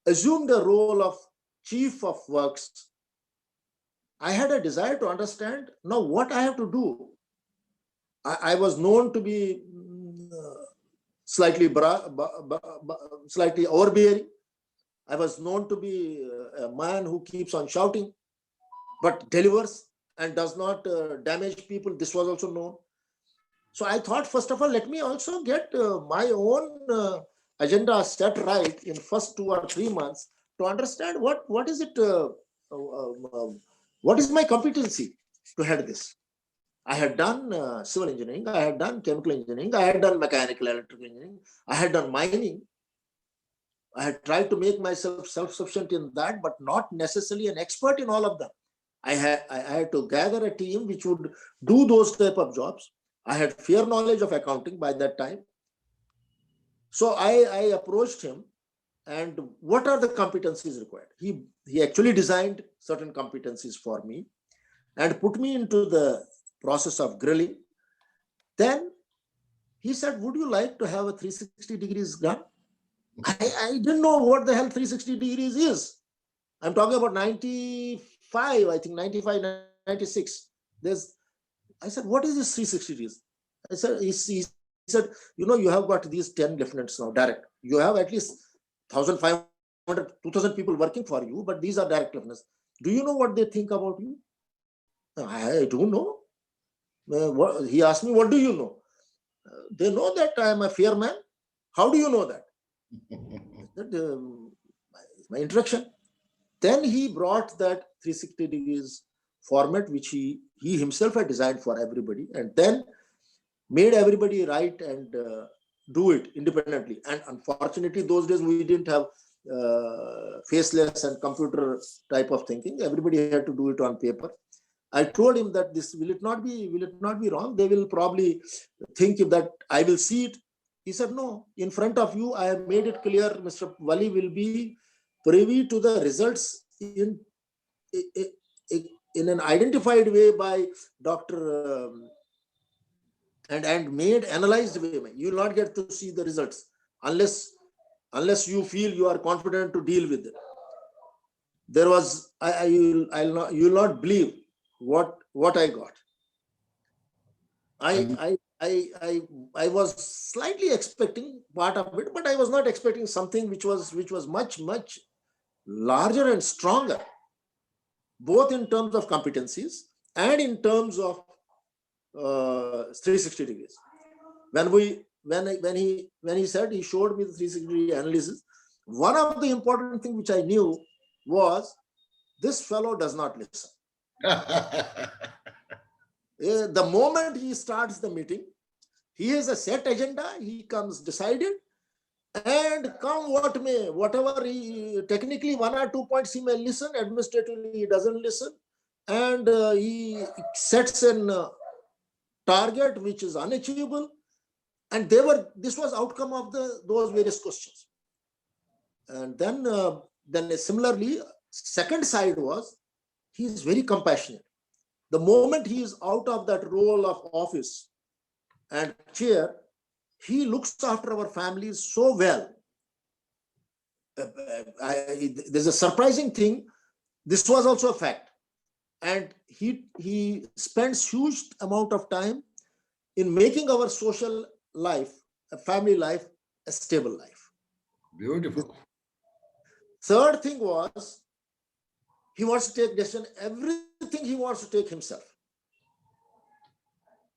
assumed the role of chief of works, I had a desire to understand now what I have to do. I was known to be slightly overbearing. I was known to be a man who keeps on shouting, but delivers and does not damage people. This was also known. So I thought, first of all, let me also get my own agenda set right in first 2 or 3 months to understand what is it, what is my competency to head this. I had done civil engineering, I had done chemical engineering, I had done mechanical electrical engineering, I had done mining. I had tried to make myself self-sufficient in that, but not necessarily an expert in all of them. I had to gather a team which would do those type of jobs. I had fair knowledge of accounting by that time. So I approached him, and what are the competencies required? He actually designed certain competencies for me and put me into the process of grilling. Then he said, would you like to have a 360 degrees done? I didn't know what the hell 360 degrees is. I'm talking about 95, I think 95, 96. I said, what is this 360 degrees? I said, he said, you have got these 10 lieutenants now, direct. You have at least 1,500, 2,000 people working for you, but these are direct lieutenants. Do you know what they think about you? I don't know. He asked me, what do you know? They know that I am a fair man. How do you know that? My introduction. Then he brought that 360 degrees format, which he himself had designed for everybody, and then made everybody write and do it independently. And unfortunately, those days we didn't have faceless and computer type of thinking. Everybody had to do it on paper. I told him that will it not be wrong? They will probably think that I will see it. He said, no, in front of you, I have made it clear, Mr. Wali will be privy to the results in an identified way by Dr. And made analyzed way. You will not get to see the results unless you feel you are confident to deal with it. There was, you will not believe what I got. I was slightly expecting part of it, but I was not expecting something which was much larger and stronger, both in terms of competencies and in terms of 360 degrees. When he said, he showed me the 360 degree analysis. One of the important things which I knew was this fellow does not listen. The moment he starts the meeting, he has a set agenda, he comes decided, And come what may, whatever he, technically 1 or 2 points he may listen, administratively he doesn't listen. And he sets an target which is unachievable. And this was outcome of those various questions. And then similarly, second side was, he is very compassionate. The moment he is out of that role of office and chair, he looks after our families so well. There's a surprising thing. This was also a fact. And he spends huge amount of time in making our social life, a family life, a stable life. Beautiful. Third thing was, he wants to take decision. Everything he wants to take himself.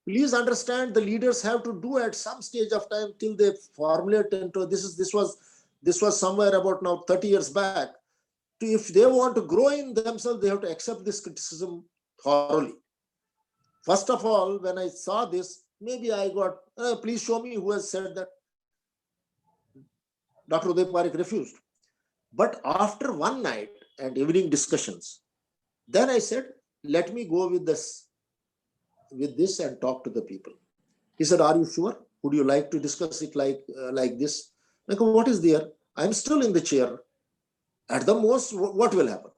Please understand, the leaders have to do at some stage of time till they formulate into this was somewhere about now 30 years back. If they want to grow in themselves, they have to accept this criticism thoroughly. First of all, when I saw this, maybe I got, please show me who has said that. Dr. Uday Parikh refused. But after one night and evening discussions, then I said, let me go with this and talk to the people. He said, are you sure? Would you like to discuss it like this? I go, what is there? I'm still in the chair. At the most, what will happen?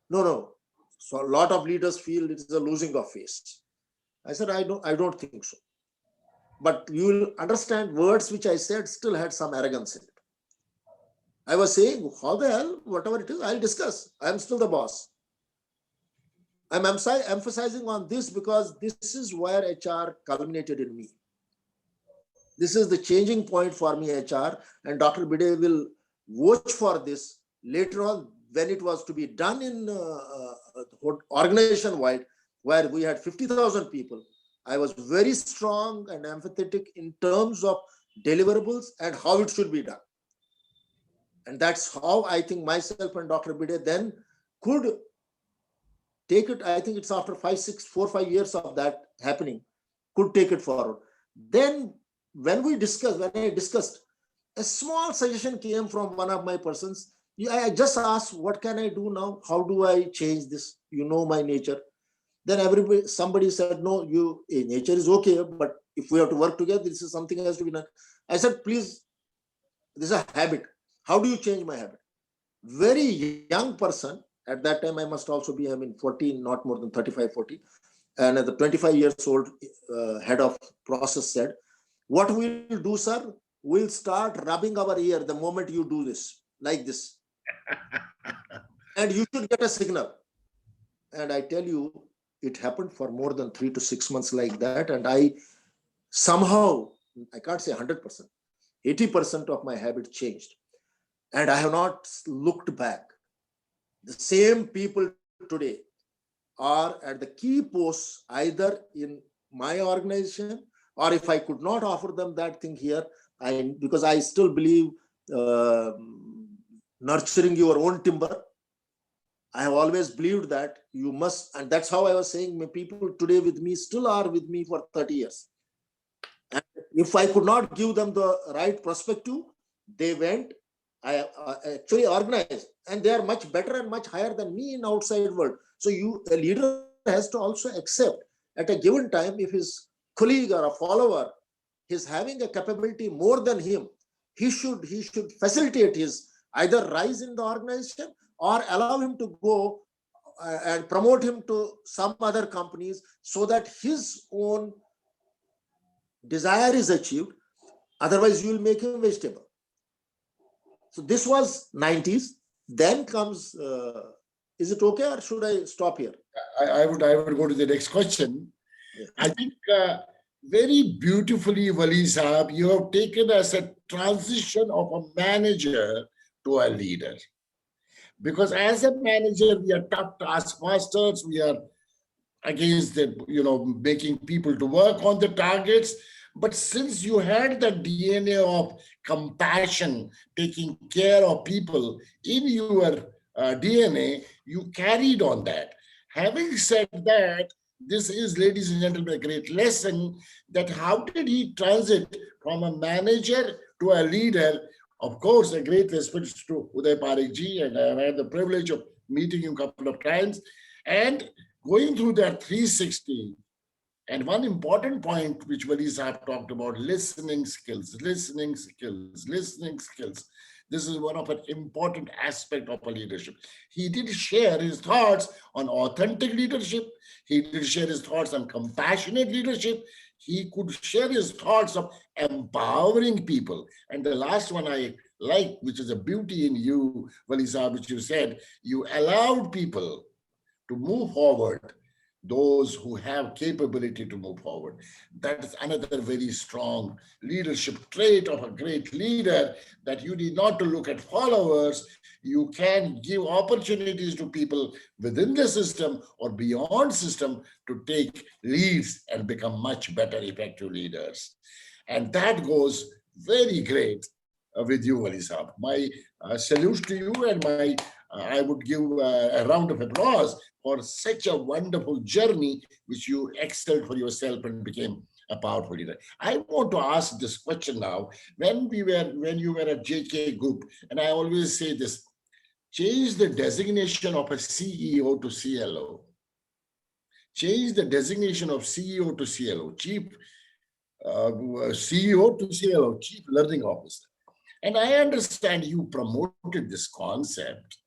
No. So a lot of leaders feel it is a losing of face. I said, I don't think so. But you will understand, words which I said still had some arrogance in it. I was saying, how the hell, whatever it is, I'll discuss. I'm still the boss. I'm emphasizing on this because this is where HR culminated in me. This is the changing point for me, HR, and Dr. Bide will watch for this later on when it was to be done in organization-wide, where we had 50,000 people. I was very strong and empathetic in terms of deliverables and how it should be done. And that's how I think myself and Dr. Bide then could take it. I think it's after 4 or 5 years of that happening, could take it forward. Then when I discussed, a small suggestion came from one of my persons. I just asked, what can I do now? How do I change this? You know my nature. Then somebody said, no, nature is okay, but if we have to work together, this is something that has to be done. I said, please, this is a habit. How do you change my habit? Very young person. At that time, I must also be, 14, not more than 35, 40. And at the 25 years old head of process said, what we'll do, sir, we'll start rubbing our ear the moment you do this, like this. And you should get a signal. And I tell you, it happened for more than 3 to 6 months like that. And I somehow, I can't say 100%, 80% of my habit changed. And I have not looked back. The same people today are at the key posts, either in my organization, or if I could not offer them that thing here, because I still believe nurturing your own timber. I have always believed that you must, and that's how I was saying, my people today with me still are with me for 30 years. And if I could not give them the right perspective, they went, I actually organized, and they are much better and much higher than me in outside world. So a leader has to also accept at a given time, if his colleague or a follower is having a capability more than him, he should facilitate his either rise in the organization or allow him to go and promote him to some other companies so that his own desire is achieved. Otherwise, you will make him vegetable. So this was 90s. Then comes, is it okay or should I stop here? I would go to the next question. Yeah. I think very beautifully, Wali Sahab, you have taken as a transition of a manager to a leader. Because as a manager, we are tough taskmasters. We are against the, making people to work on the targets. But since you had the DNA of compassion, taking care of people in your DNA, you carried on that. Having said that, this is, ladies and gentlemen, a great lesson that how did he transit from a manager to a leader Of course, a great respect to Uday Parekh ji, and I've had the privilege of meeting him a couple of times and going through that 360. And one important point which Wali Sahab talked about, listening skills, listening skills, listening skills. This is one of an important aspect of a leadership. He did share his thoughts on authentic leadership. He did share his thoughts on compassionate leadership. He could share his thoughts of empowering people. And the last one I like, which is a beauty in you, Wali Sahab, which you said, you allowed people to move forward, those who have capability to move forward. That is another very strong leadership trait of a great leader, that you need not to look at followers. You can give opportunities to people within the system or beyond system to take leads and become much better effective leaders. And that goes very great with you, Wali Saab. My salute to you, and my I would give a round of applause for such a wonderful journey which you excelled for yourself and became a powerful leader. I want to ask this question now. When you were at JK Group, and I always say this, change the designation of a CEO to CLO. Change the designation of CEO to CLO, CEO to CLO, Chief Learning Officer. And I understand you promoted this concept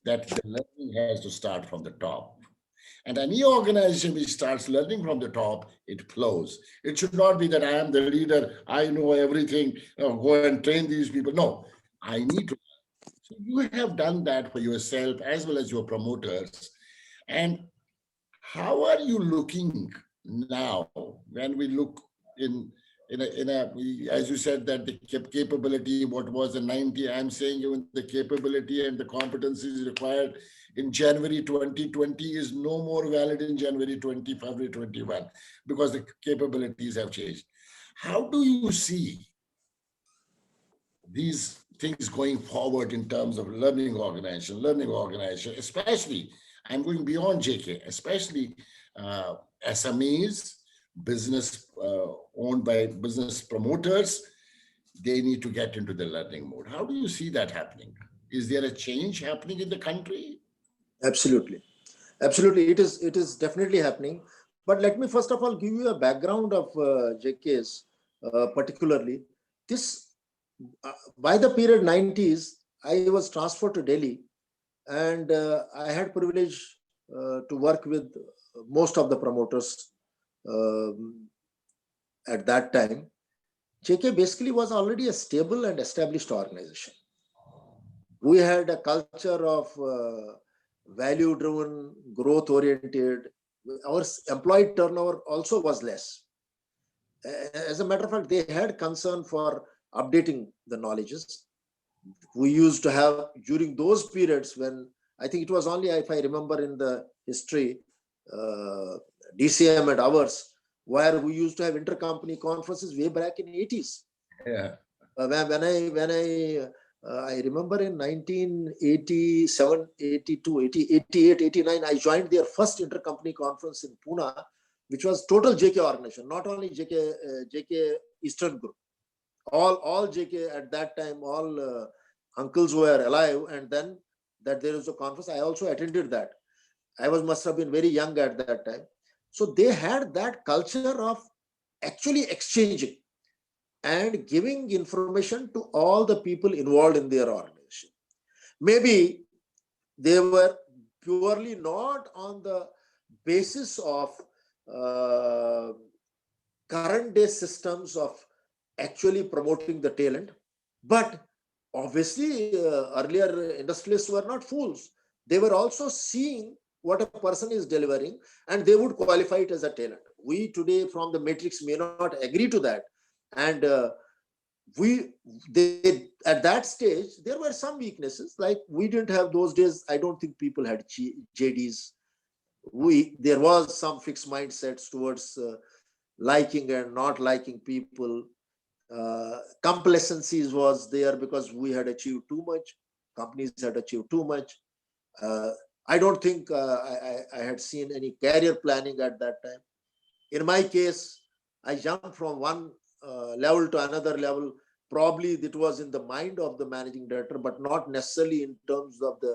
that the learning has to start from the top. And any organization which starts learning from the top, it flows. It should not be that I am the leader, I know everything, go and train these people. No, I need to. So you have done that for yourself as well as your promoters. And how are you looking now when we look as you said, that the capability, what was the 90, I'm saying even the capability and the competencies required in January 2020 is no more valid in January 20, February 21, because the capabilities have changed. How do you see these things going forward in terms of learning organization, especially, I'm going beyond JK, especially SMEs, business owned by business promoters, they need to get into the learning mode. How do you see that happening? Is there a change happening in the country? Absolutely. Absolutely. It is definitely happening. But let me first of all give you a background of JK's particularly. This, by the period 90s, I was transferred to Delhi, and I had privilege to work with most of the promoters at that time. JK basically was already a stable and established organization. We had a culture of value-driven, growth-oriented. Our employee turnover also was less. As a matter of fact, they had concern for updating the knowledges. We used to have, during those periods when, I think it was only, if I remember in the history, DCM and ours, where we used to have intercompany conferences way back in 80s. Yeah. I remember in 1987, 82, 88, 89, I joined their first intercompany conference in Pune, which was total JK organization, not only JK Eastern Group. All JK at that time, all uncles were alive, and then that there was a conference. I also attended that. I must have been very young at that time. So they had that culture of actually exchanging and giving information to all the people involved in their organization. Maybe they were purely not on the basis of current day systems of actually promoting the talent, but obviously earlier industrialists were not fools. They were also seeing what a person is delivering, and they would qualify it as a talent. We today from the matrix may not agree to that. And at that stage, there were some weaknesses, like we didn't have those days. I don't think people had JDs. There was some fixed mindsets towards liking and not liking people. Complacencies was there because we had achieved too much. Companies had achieved too much. I don't think I had seen any career planning at that time. In my case, I jumped from one level to another level probably it was in the mind of the managing director, but not necessarily in terms of the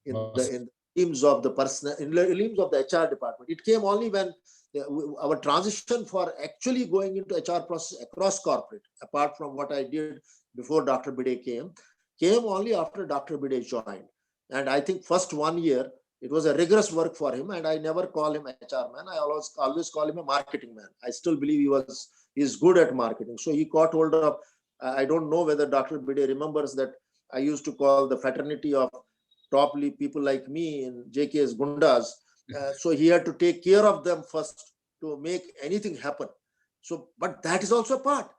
in teams of the person, in the teams of the HR department. It came only when our transition for actually going into HR process across corporate, apart from what I did before Dr. Bide came only after Dr. Bide joined. And I think first 1 year, it was a rigorous work for him, and I never call him HR man. I always call him a marketing man. I still believe he's good at marketing. So he caught hold of, I don't know whether Dr. Bide remembers that I used to call the fraternity of top people like me in JK's Gundas. So he had to take care of them first to make anything happen. So, but that is also a part.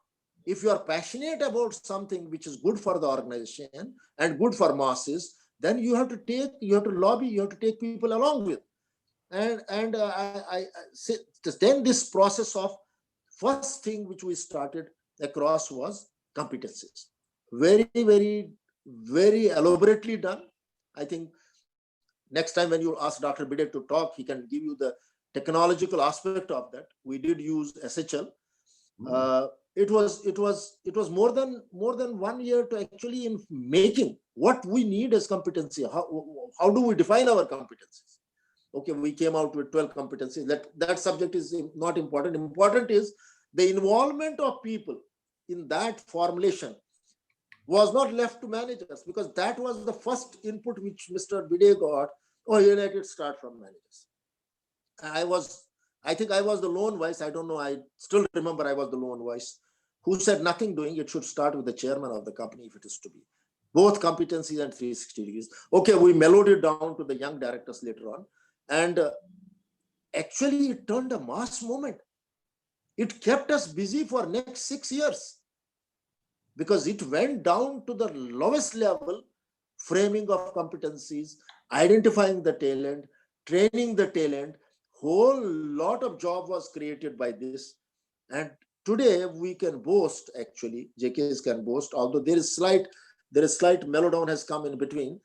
If you are passionate about something which is good for the organization and good for masses, then you have to lobby, you have to take people along with. And I say, then this process of first thing which we started across was competencies. Very, very, very elaborately done. I think next time when you ask Dr. Bide to talk, he can give you the technological aspect of that. We did use SHL. It was more than 1 year to actually in making what we need as competency. How do we define our competencies? Okay, we came out with 12 competencies. That subject is not important. Important is the involvement of people in that formulation was not left to managers, because that was the first input which Mr. Bide got. Oh, United start from managers. I think I was the lone voice. I don't know. I still remember I was the lone voice who said nothing doing. It should start with the chairman of the company if it is to be. Both competencies and 360 degrees. Okay, we mellowed it down to the young directors later on. And actually it turned a mass movement. It kept us busy for next 6 years, because it went down to the lowest level, framing of competencies, identifying the talent, training the talent. Whole lot of job was created by this. And today we can boast, actually, JKs can boast, although there is slight mellowdown has come in between,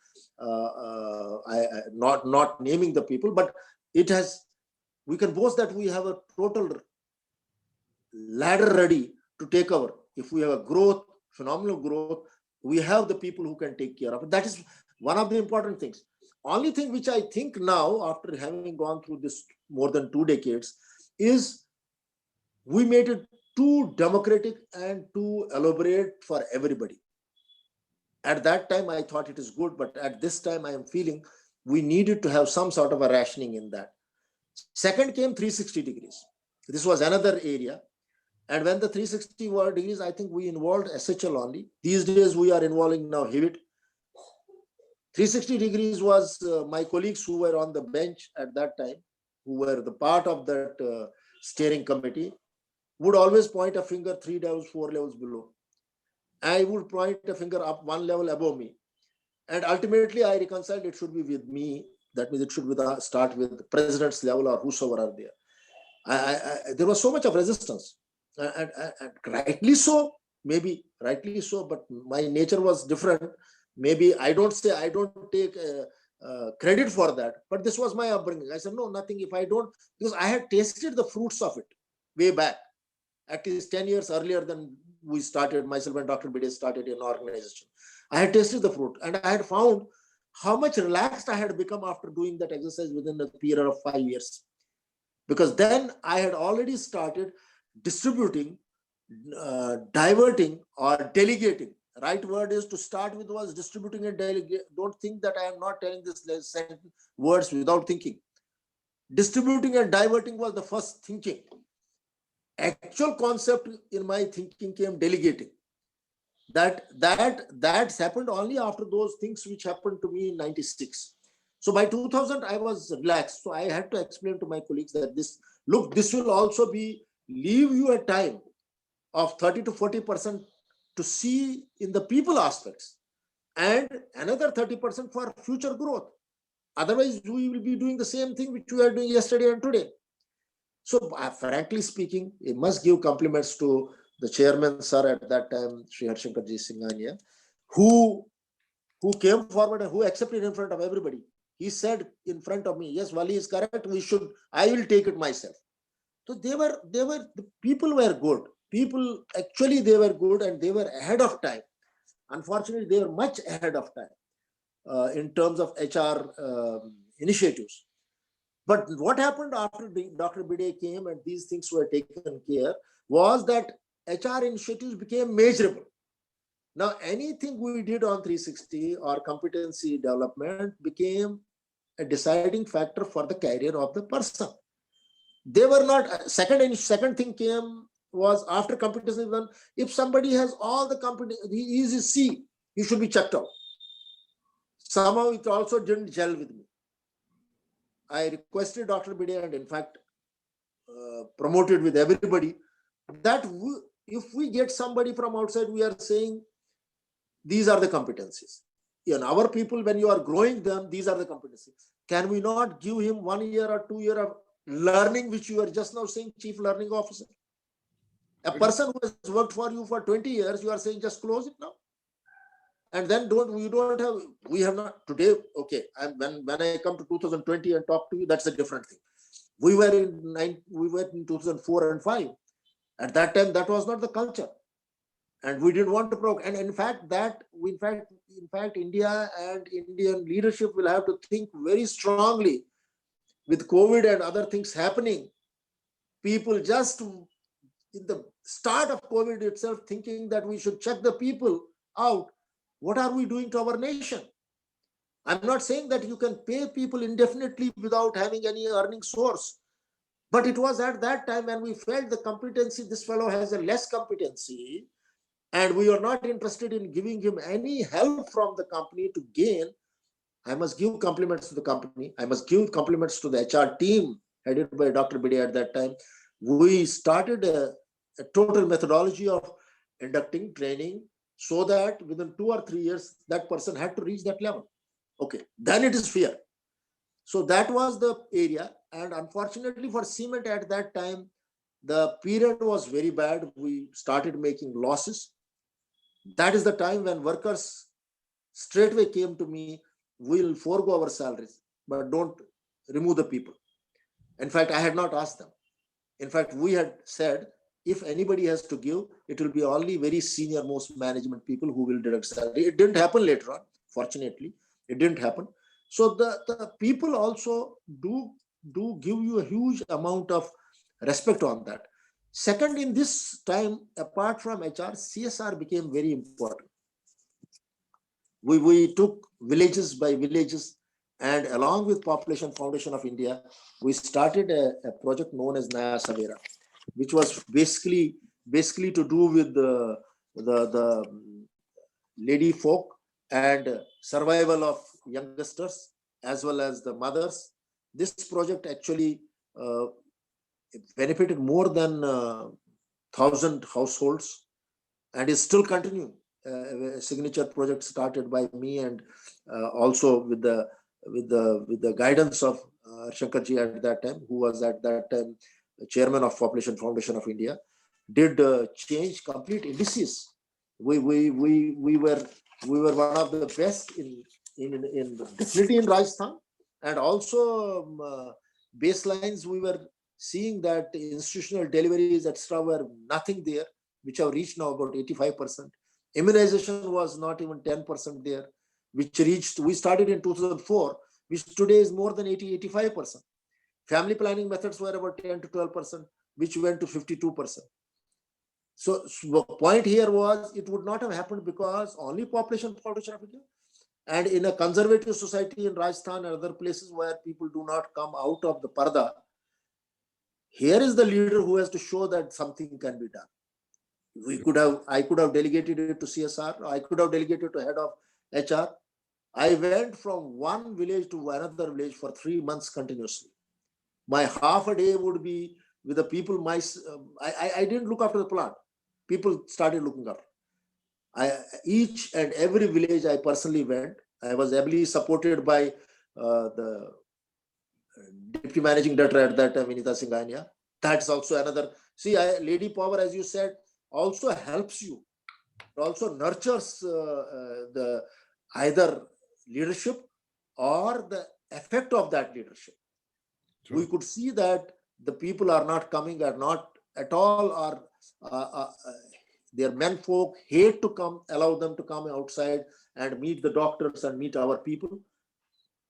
not naming the people, but we can boast that we have a total ladder ready to take over. If we have a growth, phenomenal growth, we have the people who can take care of it. That is one of the important things. Only thing which I think now, after having gone through this more than 2 decades, is we made it too democratic and too elaborate for everybody. At that time, I thought it is good, but at this time, I am feeling we needed to have some sort of a rationing in that. Second came 360 degrees. This was another area. And when the 360 degrees, I think we involved SHL only. These days, we are involving now HIVIT. 360 degrees was my colleagues who were on the bench at that time, who were the part of that steering committee, would always point a finger 3 levels, 4 levels below. I would point a finger up 1 level above me. And ultimately, I reconciled it should be with me. That means it should start with the president's level or whosoever are there. There was so much of resistance. And rightly so, maybe rightly so, but my nature was different. Maybe I don't take credit for that, but this was my upbringing. I said, no, nothing. If I don't, because I had tasted the fruits of it way back, at least 10 years earlier than we started, myself and Dr. Bide started an organization. I had tasted the fruit, and I had found how much relaxed I had become after doing that exercise within a period of 5 years. Because then I had already started distributing, diverting, or delegating. Right word is to start with was distributing and delegate. Don't think that I am not telling this words without thinking. Distributing and diverting was the first thinking. Actual concept in my thinking came delegating. That's happened only after those things which happened to me in 96. So by 2000, I was relaxed. So I had to explain to my colleagues that this will also leave you a time of 30 to 40% to see in the people aspects, and another 30% for future growth. Otherwise, we will be doing the same thing which we are doing yesterday and today. So frankly speaking, I must give compliments to the chairman, sir, at that time, Sri Harshankarji Singhania, who came forward and who accepted in front of everybody. He said in front of me, yes, Wali is correct. I will take it myself. So the people were good. people actually they were good and they were ahead of time. Unfortunately, they were much ahead of time in terms of HR initiatives. But what happened after Dr. Bide came and these things were taken care was that HR initiatives became measurable. Now, anything we did on 360 or competency development became a deciding factor for the career of the person. They were not, second thing came was after competency one, if somebody has all the competence, he is a C, he should be checked out. Somehow it also didn't gel with me. I requested Dr. Bide and in fact promoted with everybody that if we get somebody from outside, we are saying these are the competencies. In our people, when you are growing them, these are the competencies. Can we not give him 1 year or 2 years of learning, which you are just now saying, chief learning officer? A person who has worked for you for 20 years, you are saying just close it now. And then we have not today. Okay, when I come to 2020 and talk to you, that's a different thing. We were in 2004 and 5. At that time, that was not the culture, and we didn't want to provoke. And in fact, India and Indian leadership will have to think very strongly with COVID and other things happening. People just in the start of COVID itself thinking that we should check the people out. What are we doing to our nation? I'm not saying that you can pay people indefinitely without having any earning source. But it was at that time when we felt the competency, this fellow has a less competency, and we are not interested in giving him any help from the company to gain. I must give compliments to the company. I must give compliments to the HR team headed by Dr. Bide at that time. We started a total methodology of inducting, training, so that within 2 or 3 years, that person had to reach that level. Okay, then it is fair. So that was the area. And unfortunately for cement at that time, the period was very bad. We started making losses. That is the time when workers straightway came to me, we'll forego our salaries, but don't remove the people. In fact, I had not asked them. In fact, we had said, if anybody has to give, it will be only very senior most management people who will deduct salary. It didn't happen later on. Fortunately, it didn't happen. So the people also do give you a huge amount of respect on that. Second, in this time, apart from HR, CSR became very important. We took villages by villages, and along with Population Foundation of India, we started a project known as Naya Savera, which was basically to do with the lady folk and survival of youngsters as well as the mothers. This project actually benefited more than 1,000 households and is still continuing. A signature project started by me and also with the guidance of Shankarji at that time, who was at that time chairman of Population Foundation of India, did change complete indices. We were one of the best in definitely in Rajasthan, and also baselines. We were seeing that institutional deliveries etc. were nothing there, which have reached now about 85%. Immunization was not even 10% there, which reached, we started in 2004, which today is more than 85%. Family planning methods were about 10 to 12%, which went to 52%. So the point here was, it would not have happened because only Population Foundation of India, and in a conservative society in Rajasthan and other places where people do not come out of the parda, here is the leader who has to show that something can be done. I could have delegated it to CSR. I could have delegated to head of HR. I went from one village to another village for 3 months continuously. My half a day would be with the people. I didn't look after the plant. People started looking after. Each and every village I personally went. I was ably supported by the deputy managing director at that time, Vinita Singhania. That's also another. See, lady power, as you said, also helps you. It also nurtures the either leadership or the effect of that leadership. True. We could see that the people are not coming, are not at all, are their menfolk hate to come, allow them to come outside and meet the doctors and meet our people.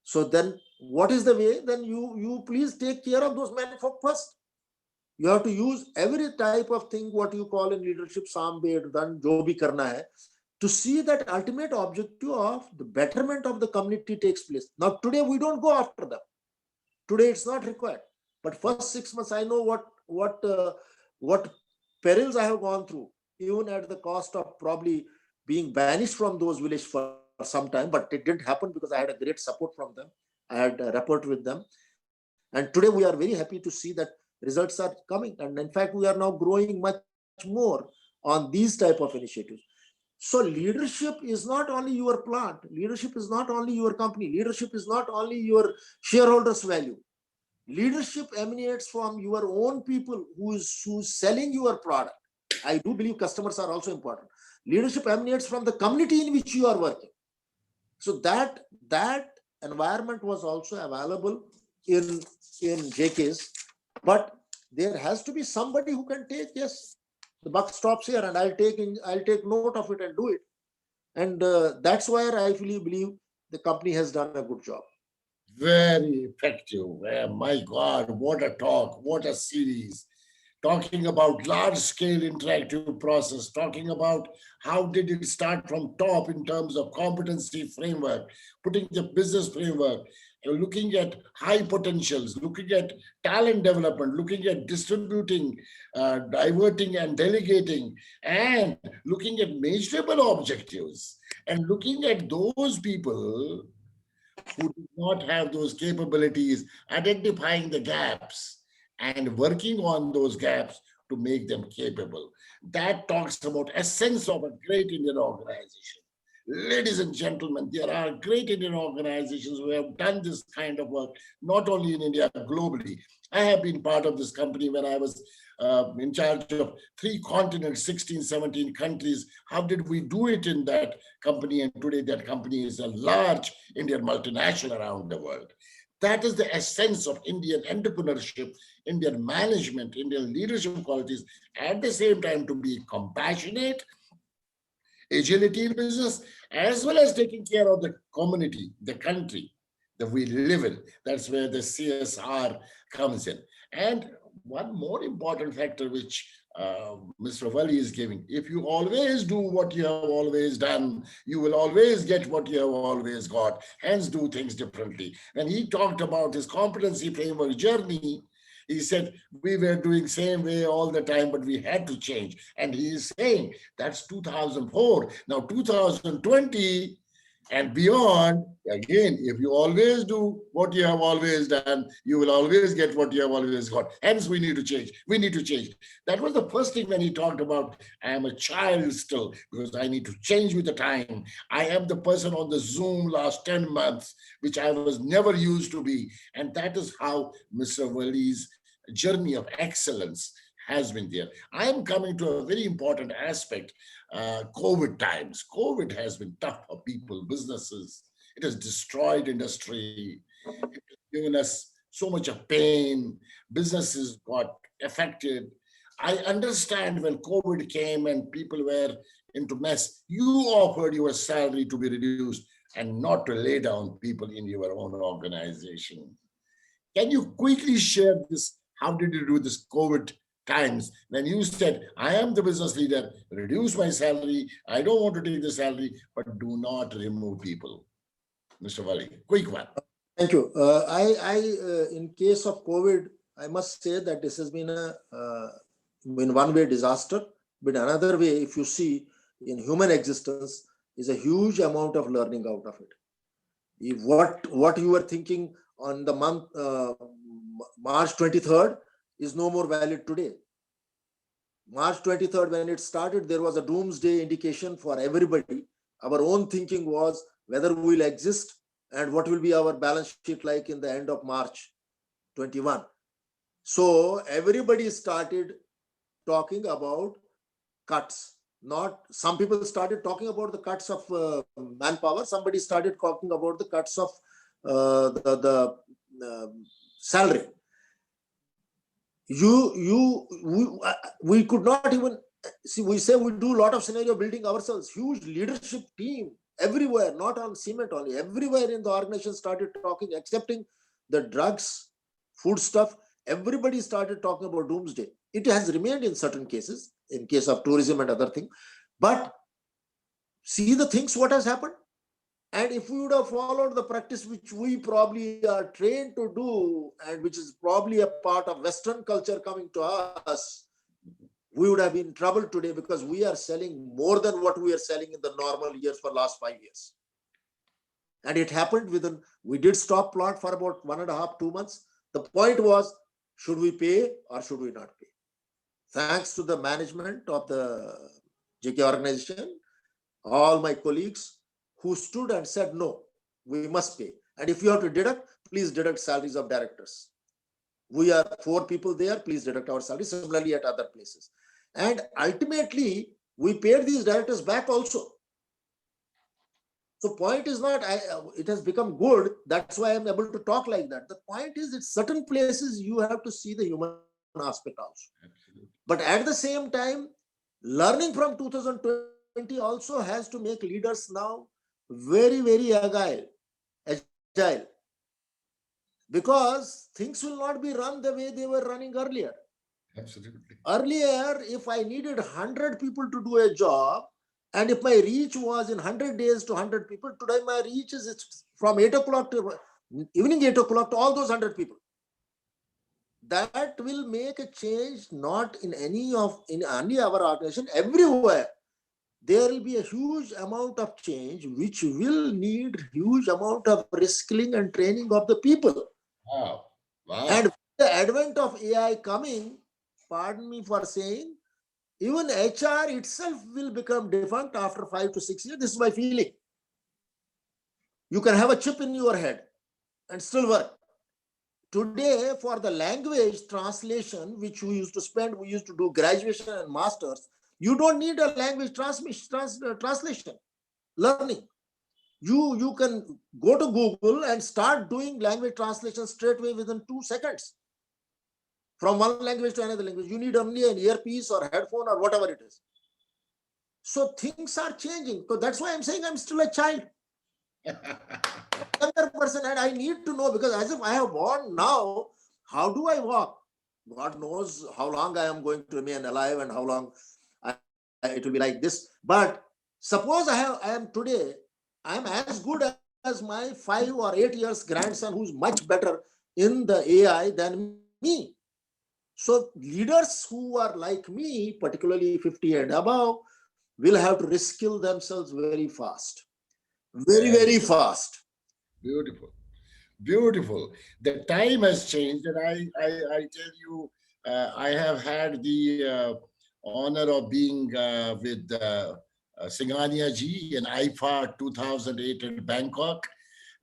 So then what is the way? Then you please take care of those menfolk first. You have to use every type of thing, what you call in leadership, Sambed, then jo bhi karna hai, to see that ultimate objective of the betterment of the community takes place. Now, today we don't go after them. Today it's not required. But first 6 months, I know what perils I have gone through, even at the cost of probably being banished from those villages for some time. But it didn't happen because I had a great support from them. I had a rapport with them. And today we are very happy to see that results are coming. And in fact, we are now growing much more on these type of initiatives. So leadership is not only your plant. Leadership is not only your company. Leadership is not only your shareholders' value. Leadership emanates from your own people who's selling your product. I do believe customers are also important. Leadership emanates from the community in which you are working. So that environment was also available in JK's, but there has to be somebody who can take, yes, the buck stops here, and I'll take note of it and do it. And that's where I really believe the company has done a good job. Very effective. My God, what a talk, what a series. Talking about large-scale interactive process, talking about how did it start from top in terms of competency framework, putting the business framework, looking at high potentials, looking at talent development, looking at distributing, diverting and delegating, and looking at measurable objectives, and looking at those people who do not have those capabilities, identifying the gaps and working on those gaps to make them capable. That talks about essence of a great Indian organization. Ladies and gentlemen, there are great Indian organizations who have done this kind of work, not only in India, globally. I have been part of this company when I was in charge of 3 continents, 16, 17 countries. How did we do it in that company? And today that company is a large Indian multinational around the world. That is the essence of Indian entrepreneurship, Indian management, Indian leadership qualities. At the same time, to be compassionate, agility in business, as well as taking care of the community, the country that we live in. That's where the CSR comes in. And one more important factor which Mr. Wali is giving, if you always do what you have always done, you will always get what you have always got, hence do things differently. When he talked about his competency framework journey, he said, we were doing same way all the time, but we had to change. And he is saying that's 2004. Now 2020 and beyond, again, if you always do what you have always done, you will always get what you have always got. Hence, we need to change. We need to change. That was the first thing when he talked about, I am a child still, because I need to change with the time. I am the person on the Zoom last 10 months, which I was never used to be. And that is how Mr. Wali's journey of excellence has been there. I am coming to a very important aspect, COVID times. COVID has been tough for people, businesses. It has destroyed industry. It has given us so much of pain. Businesses got affected. I understand when COVID came and people were into mess, you offered your salary to be reduced and not to lay down people in your own organization. Can you quickly share this? How did you do this COVID times when you said, I am the business leader, reduce my salary, I don't want to take the salary, but do not remove people? Mr. Wali, quick one. Thank you. In case of COVID, I must say that this has been in one way disaster, but another way, if you see in human existence, is a huge amount of learning out of it. If what you were thinking on the month March 23rd is no more valid today. March 23rd, when it started, there was a doomsday indication for everybody. Our own thinking was whether we will exist and what will be our balance sheet like in the end of March 21. So everybody started talking about cuts. Not some people started talking about the cuts of manpower. Somebody started talking about the cuts of the salary. we could not even see. We say we do a lot of scenario building ourselves. Huge leadership team everywhere, not on cement only. Everywhere in the organization started talking, accepting the drugs, food stuff. Everybody started talking about doomsday. It has remained in certain cases, in case of tourism and other things. But see the things what has happened. And if we would have followed the practice which we probably are trained to do, and which is probably a part of Western culture coming to us, we would have been in trouble today, because we are selling more than what we are selling in the normal years for last 5 years. And it happened within, we did stop plant for about 1.5, 2 months. The point was, should we pay or should we not pay? Thanks to the management of the JK organization, all my colleagues who stood and said, no, we must pay. And if you have to deduct, please deduct salaries of directors. We are 4 people there, please deduct our salaries. Similarly at other places. And ultimately, we paid these directors back also. So point is not, it has become good. That's why I'm able to talk like that. The point is, it's certain places you have to see the human aspect also. Absolutely. But at the same time, learning from 2020 also has to make leaders now very, very agile, because things will not be run the way they were running earlier. Absolutely. Earlier, if I needed 100 people to do a job, and if my reach was in 100 days to 100 people, today my reach is from 8 o'clock to evening 8 o'clock to all those 100 people. That will make a change, not in any our organization, everywhere. There will be a huge amount of change, which will need huge amount of reskilling and training of the people. Wow. And with the advent of AI coming, pardon me for saying, even HR itself will become defunct after 5 to 6 years. This is my feeling. You can have a chip in your head and still work. Today, for the language translation, which we used to do graduation and masters, you don't need a language translation learning. You can go to Google and start doing language translation straight away within 2 seconds. From one language to another language. You need only an earpiece or headphone or whatever it is. So things are changing. So that's why I'm saying I'm still a child. Younger person, and I need to know, because as if I have born now, how do I walk? God knows how long I am going to remain alive and how long it will be like this. But suppose I am today, I am as good as my 5 or 8 years grandson, who's much better in the AI than me. So leaders who are like me, particularly 50 and above, will have to reskill themselves very fast. Very, very fast. Beautiful. Beautiful. The time has changed, and I tell you, I have had the honor of being with Singhania ji in IFA 2008 in Bangkok.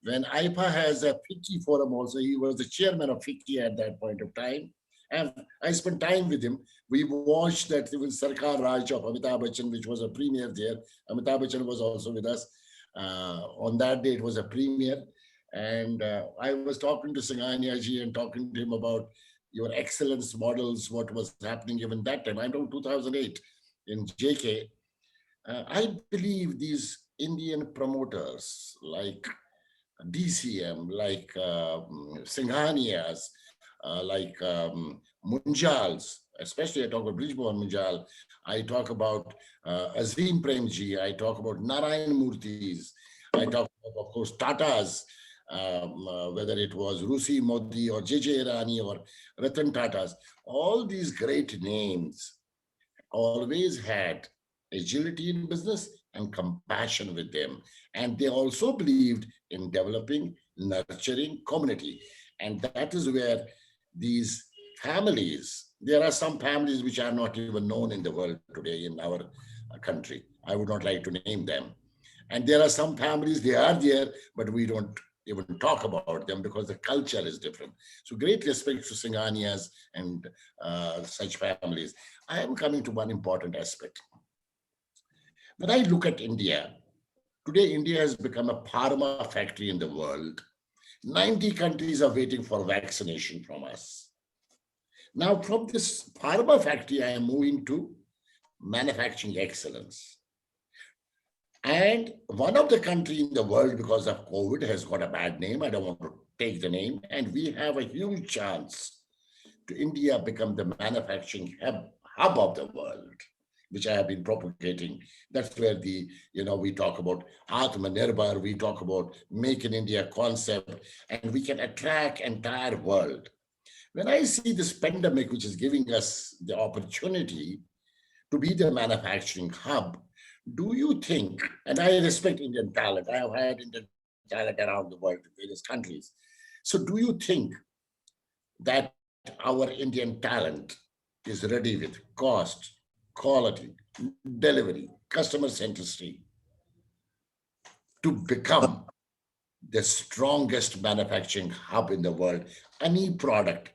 When IFA has a FICCI forum also, he was the chairman of FICCI at that point of time. And I spent time with him. We watched that even Sarkar Raj of Amitabh Bachchan, which was a premiere there. Amitabh Bachchan was also with us. On that day, it was a premiere. And I was talking to Singhania ji and talking to him about your excellence models, what was happening even that time. I'm from 2008 in JK. I believe these Indian promoters like DCM, like Singhanias, like Munjals, especially I talk about Brijbhavan Munjal, I talk about Azim Premji, I talk about Narayan Murthy's, I talk about, of course, Tatas, whether it was Rusi Modi or JJ Irani or Ratan Tatas, all these great names always had agility in business and compassion with them. And they also believed in developing, nurturing community. And that is where these families, there are some families which are not even known in the world today in our country. I would not like to name them. And there are some families, they are there, but we don't even talk about them because the culture is different. So great respect to Singhanias and such families. I am coming to one important aspect. When I look at India, today India has become a pharma factory in the world. 90 countries are waiting for vaccination from us. Now, from this pharma factory, I am moving to manufacturing excellence. And one of the country in the world, because of COVID, has got a bad name. I don't want to take the name. And we have a huge chance to India become the manufacturing hub of the world, which I have been propagating. That's where we talk about Atmanirbhar, we talk about Make in India concept, and we can attract entire world. When I see this pandemic, which is giving us the opportunity to be the manufacturing hub, do you think, and I respect Indian talent, I have had Indian talent around the world in various countries. So do you think that our Indian talent is ready with cost, quality, delivery, customer centricity to become the strongest manufacturing hub in the world? Any product.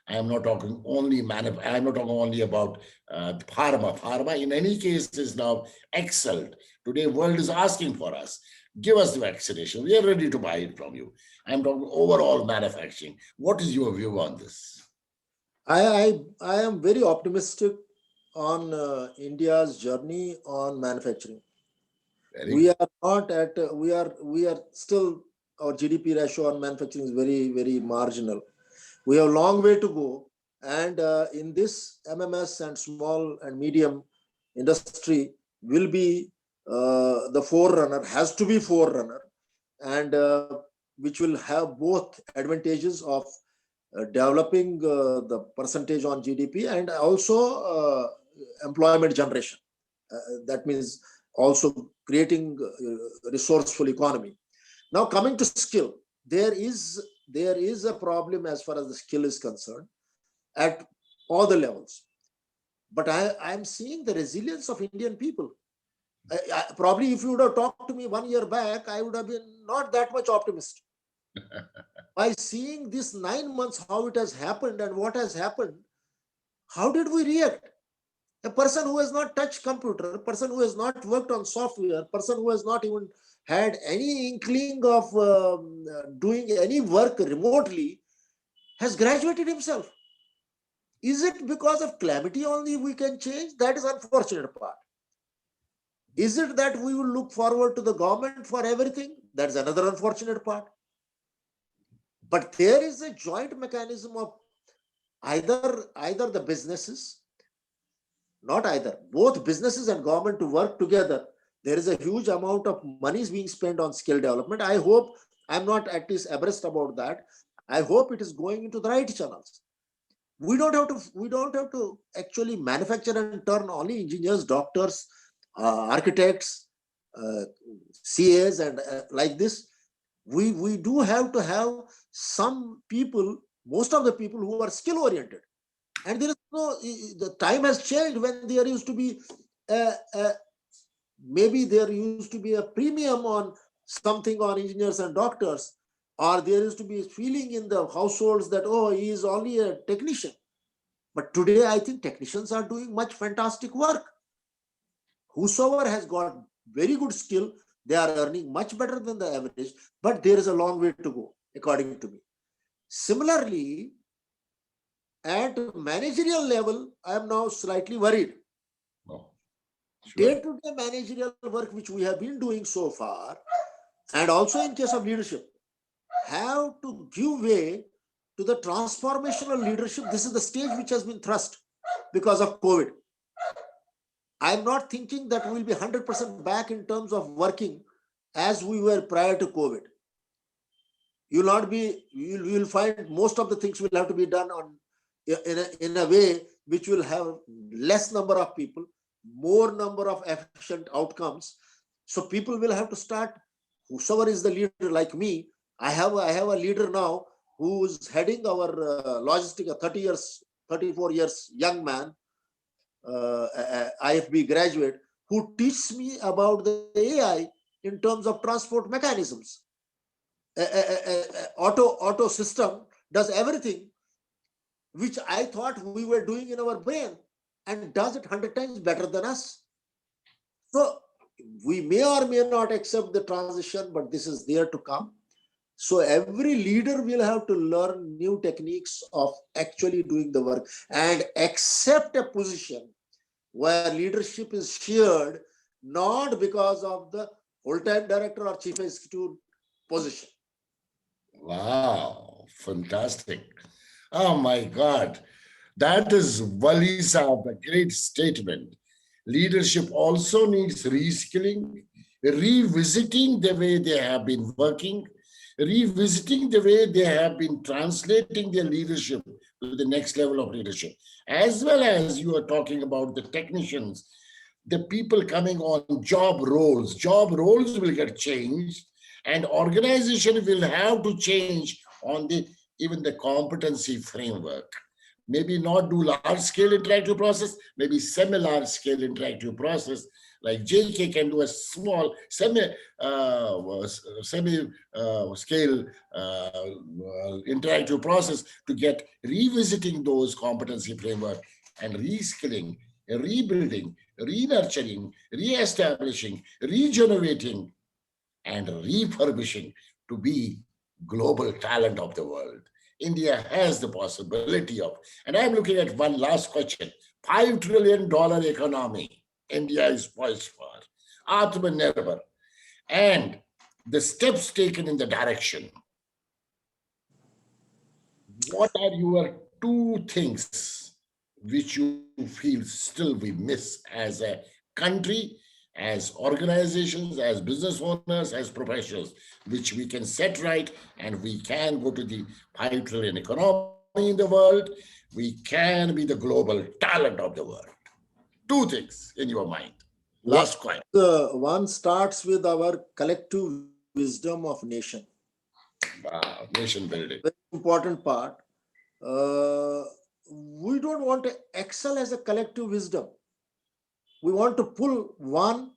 I am not talking only I'm not talking only about pharma. Pharma, in any case, is now excelled. Today, world is asking for us. Give us the vaccination. We are ready to buy it from you. I'm talking overall manufacturing. What is your view on this? I am very optimistic on India's journey on manufacturing. Very We good. are not at we are still, our GDP ratio on manufacturing is very marginal. We have a long way to go, and in this MMS and small and medium industry will be the forerunner, has to be forerunner, and which will have both advantages of developing the percentage on GDP and also employment generation. That means also creating resourceful economy. Now coming to skill, there is a problem as far as the skill is concerned at all the levels. But I'm seeing the resilience of Indian people. Probably if you would have talked to me 1 year back, I would have been not that much optimistic. By seeing this 9 months, how it has happened and what has happened, how did we react? A person who has not touched computer, a person who has not worked on software, a person who has not even had any inkling of doing any work remotely, has graduated himself. Is it because of calamity only we can change? That is unfortunate part. Is it that we will look forward to the government for everything? That's another unfortunate part. But there is a joint mechanism of either the businesses, not either, both businesses and government to work together. There is a huge amount of money is being spent on skill development. I hope, I'm not at least abreast about that. I hope it is going into the right channels. We don't have to actually manufacture and turn only engineers, doctors, architects, CAs, and like this. We do have to have some people, most of the people who are skill oriented. And there is the time has changed when there used to be maybe there used to be a premium on something on engineers and doctors, or there used to be a feeling in the households that, oh, he is only a technician. But today, I think technicians are doing much fantastic work. Whosoever has got very good skill, they are earning much better than the average, but there is a long way to go, according to me. Similarly, at managerial level, I am now slightly worried. Oh, sure. Day-to-day managerial work, which we have been doing so far, and also in case of leadership, have to give way to the transformational leadership. This is the stage which has been thrust because of COVID. I'm not thinking that we'll be 100% back in terms of working as we were prior to COVID. You will find most of the things will have to be done in a way which will have less number of people, more number of efficient outcomes. So people will have to start, whosoever is the leader like me, I have a leader now who is heading our logistic, a 34 years young man, IFB graduate, who teaches me about the AI in terms of transport mechanisms. Auto system does everything which I thought we were doing in our brain, and does it 100 times better than us. So we may or may not accept the transition, but this is there to come. So every leader will have to learn new techniques of actually doing the work and accept a position where leadership is shared, not because of the full-time director or chief executive position. Wow, fantastic. Oh my God. That is Wali Saab, a great statement. Leadership also needs reskilling, revisiting the way they have been working, revisiting the way they have been translating their leadership to the next level of leadership, as well as you are talking about the technicians, the people coming on job roles. Job roles will get changed, and organization will have to change on the even the competency framework. Maybe not do large scale interactive process, maybe semi large scale interactive process. Like JK can do a small semi scale interactive process to get revisiting those competency framework and reskilling, rebuilding, re-nurturing, re-establishing, regenerating, and refurbishing to be global talent of the world. India has the possibility of, and I'm looking at one last question. $5 trillion economy India is poised for. Atmanirbhar. And the steps taken in the direction. What are your two things which you feel still we miss as a country, as organizations, as business owners, as professionals, which we can set right and we can go to the 5 trillion economy in the world. We can be the global talent of the world. Two things in your mind. Last question. One starts with our collective wisdom of nation. Wow, nation building. Very important part. We don't want to excel as a collective wisdom. We want to pull one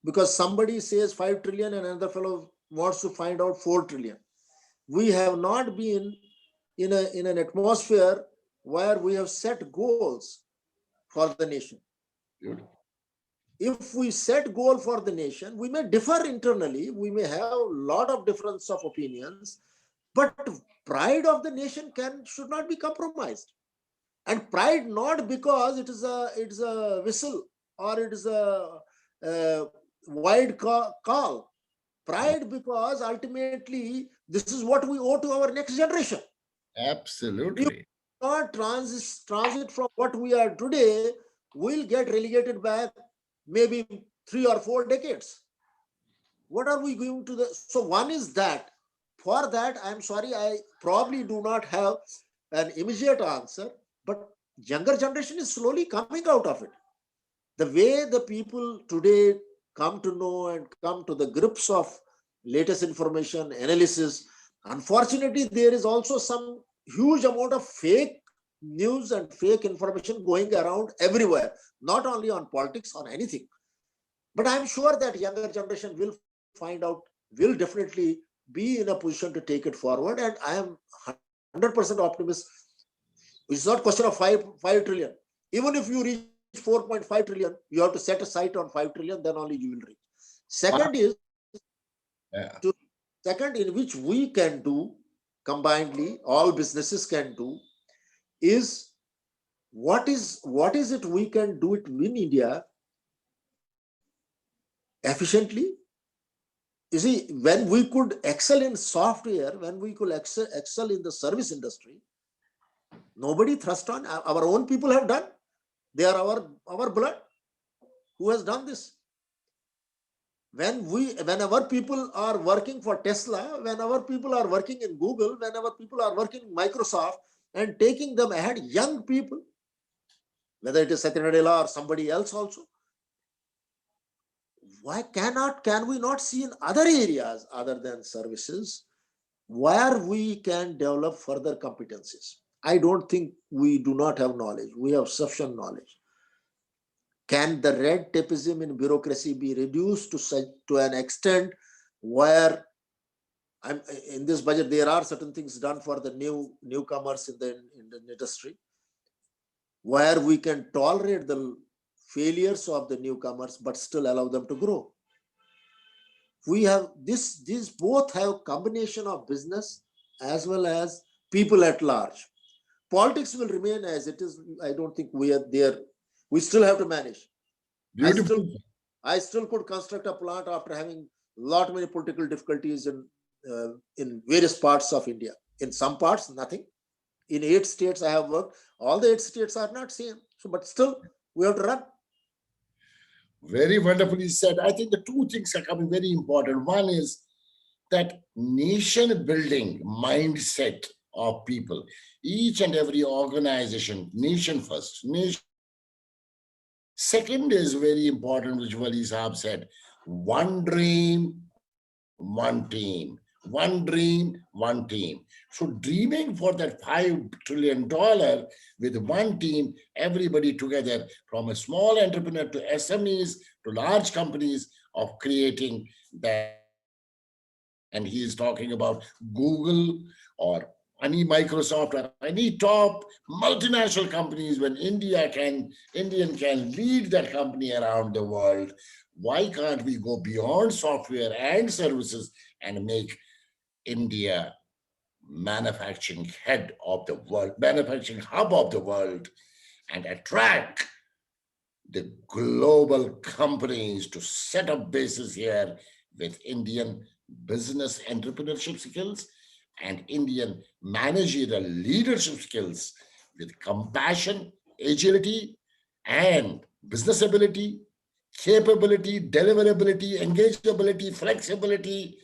because somebody says 5 trillion and another fellow wants to find out 4 trillion. We have not been in an atmosphere where we have set goals for the nation. Beautiful. If we set goal for the nation, we may differ internally, we may have a lot of difference of opinions, but pride of the nation should not be compromised. And pride not because it is a whistle or it is a wide call. Pride because ultimately this is what we owe to our next generation. Absolutely. If not transit from what we are today, we'll get relegated back maybe 3 or 4 decades. What are we going to so one is that. For that, I'm sorry, I probably do not have an immediate answer, but younger generation is slowly coming out of it. The way the people today come to know and come to the grips of latest information, analysis, unfortunately, there is also some huge amount of fake news and fake information going around everywhere, not only on politics, on anything. But I'm sure that younger generation will find out, will definitely be in a position to take it forward. And I am 100% optimist. It's not question of 5 trillion. Even if you reach 4.5 trillion, you have to set a sight on 5 trillion, then only you will reach. Second is, second in which we can do combinedly, all businesses can do, is what is it we can do it in India efficiently. You see, when we could excel in software, when we could excel in the service industry, nobody thrust on. Our own people have done. They are our blood. Who has done this? Whenever people are working for Tesla, whenever people are working in Google, whenever people are working in Microsoft and taking them ahead, young people, whether it is Satya Nadella or somebody else also, can we not see in other areas other than services where we can develop further competencies? I don't think we do not have knowledge. We have sufficient knowledge. Can the red tapeism in bureaucracy be reduced to an extent where in this budget there are certain things done for the newcomers in the industry, where we can tolerate the failures of the newcomers but still allow them to grow? we have these both have combination of business as well as people at large. Politics will remain as it is. I don't think we are there. We still have to manage. Beautiful. I still could construct a plant after having lot many political difficulties in various parts of India. In some parts, nothing. In 8 states I have worked. All the 8 states are not same. So, but still, we have to run. Very wonderfully said. I think the two things are coming very important. One is that nation building mindset of people. Each and every organization, nation first. Nation. Second is very important, which Wali Saab said, one dream, one team. One dream, one team. So dreaming for that $5 trillion with one team, everybody together, from a small entrepreneur to SMEs to large companies, of creating that. And he is talking about Google or any Microsoft or any top multinational companies. When Indian can lead that company around the world, why can't we go beyond software and services and make India manufacturing head of the world, manufacturing hub of the world, and attract the global companies to set up bases here with Indian business entrepreneurship skills and Indian managerial leadership skills with compassion, agility, and business ability, capability, deliverability, engageability, flexibility,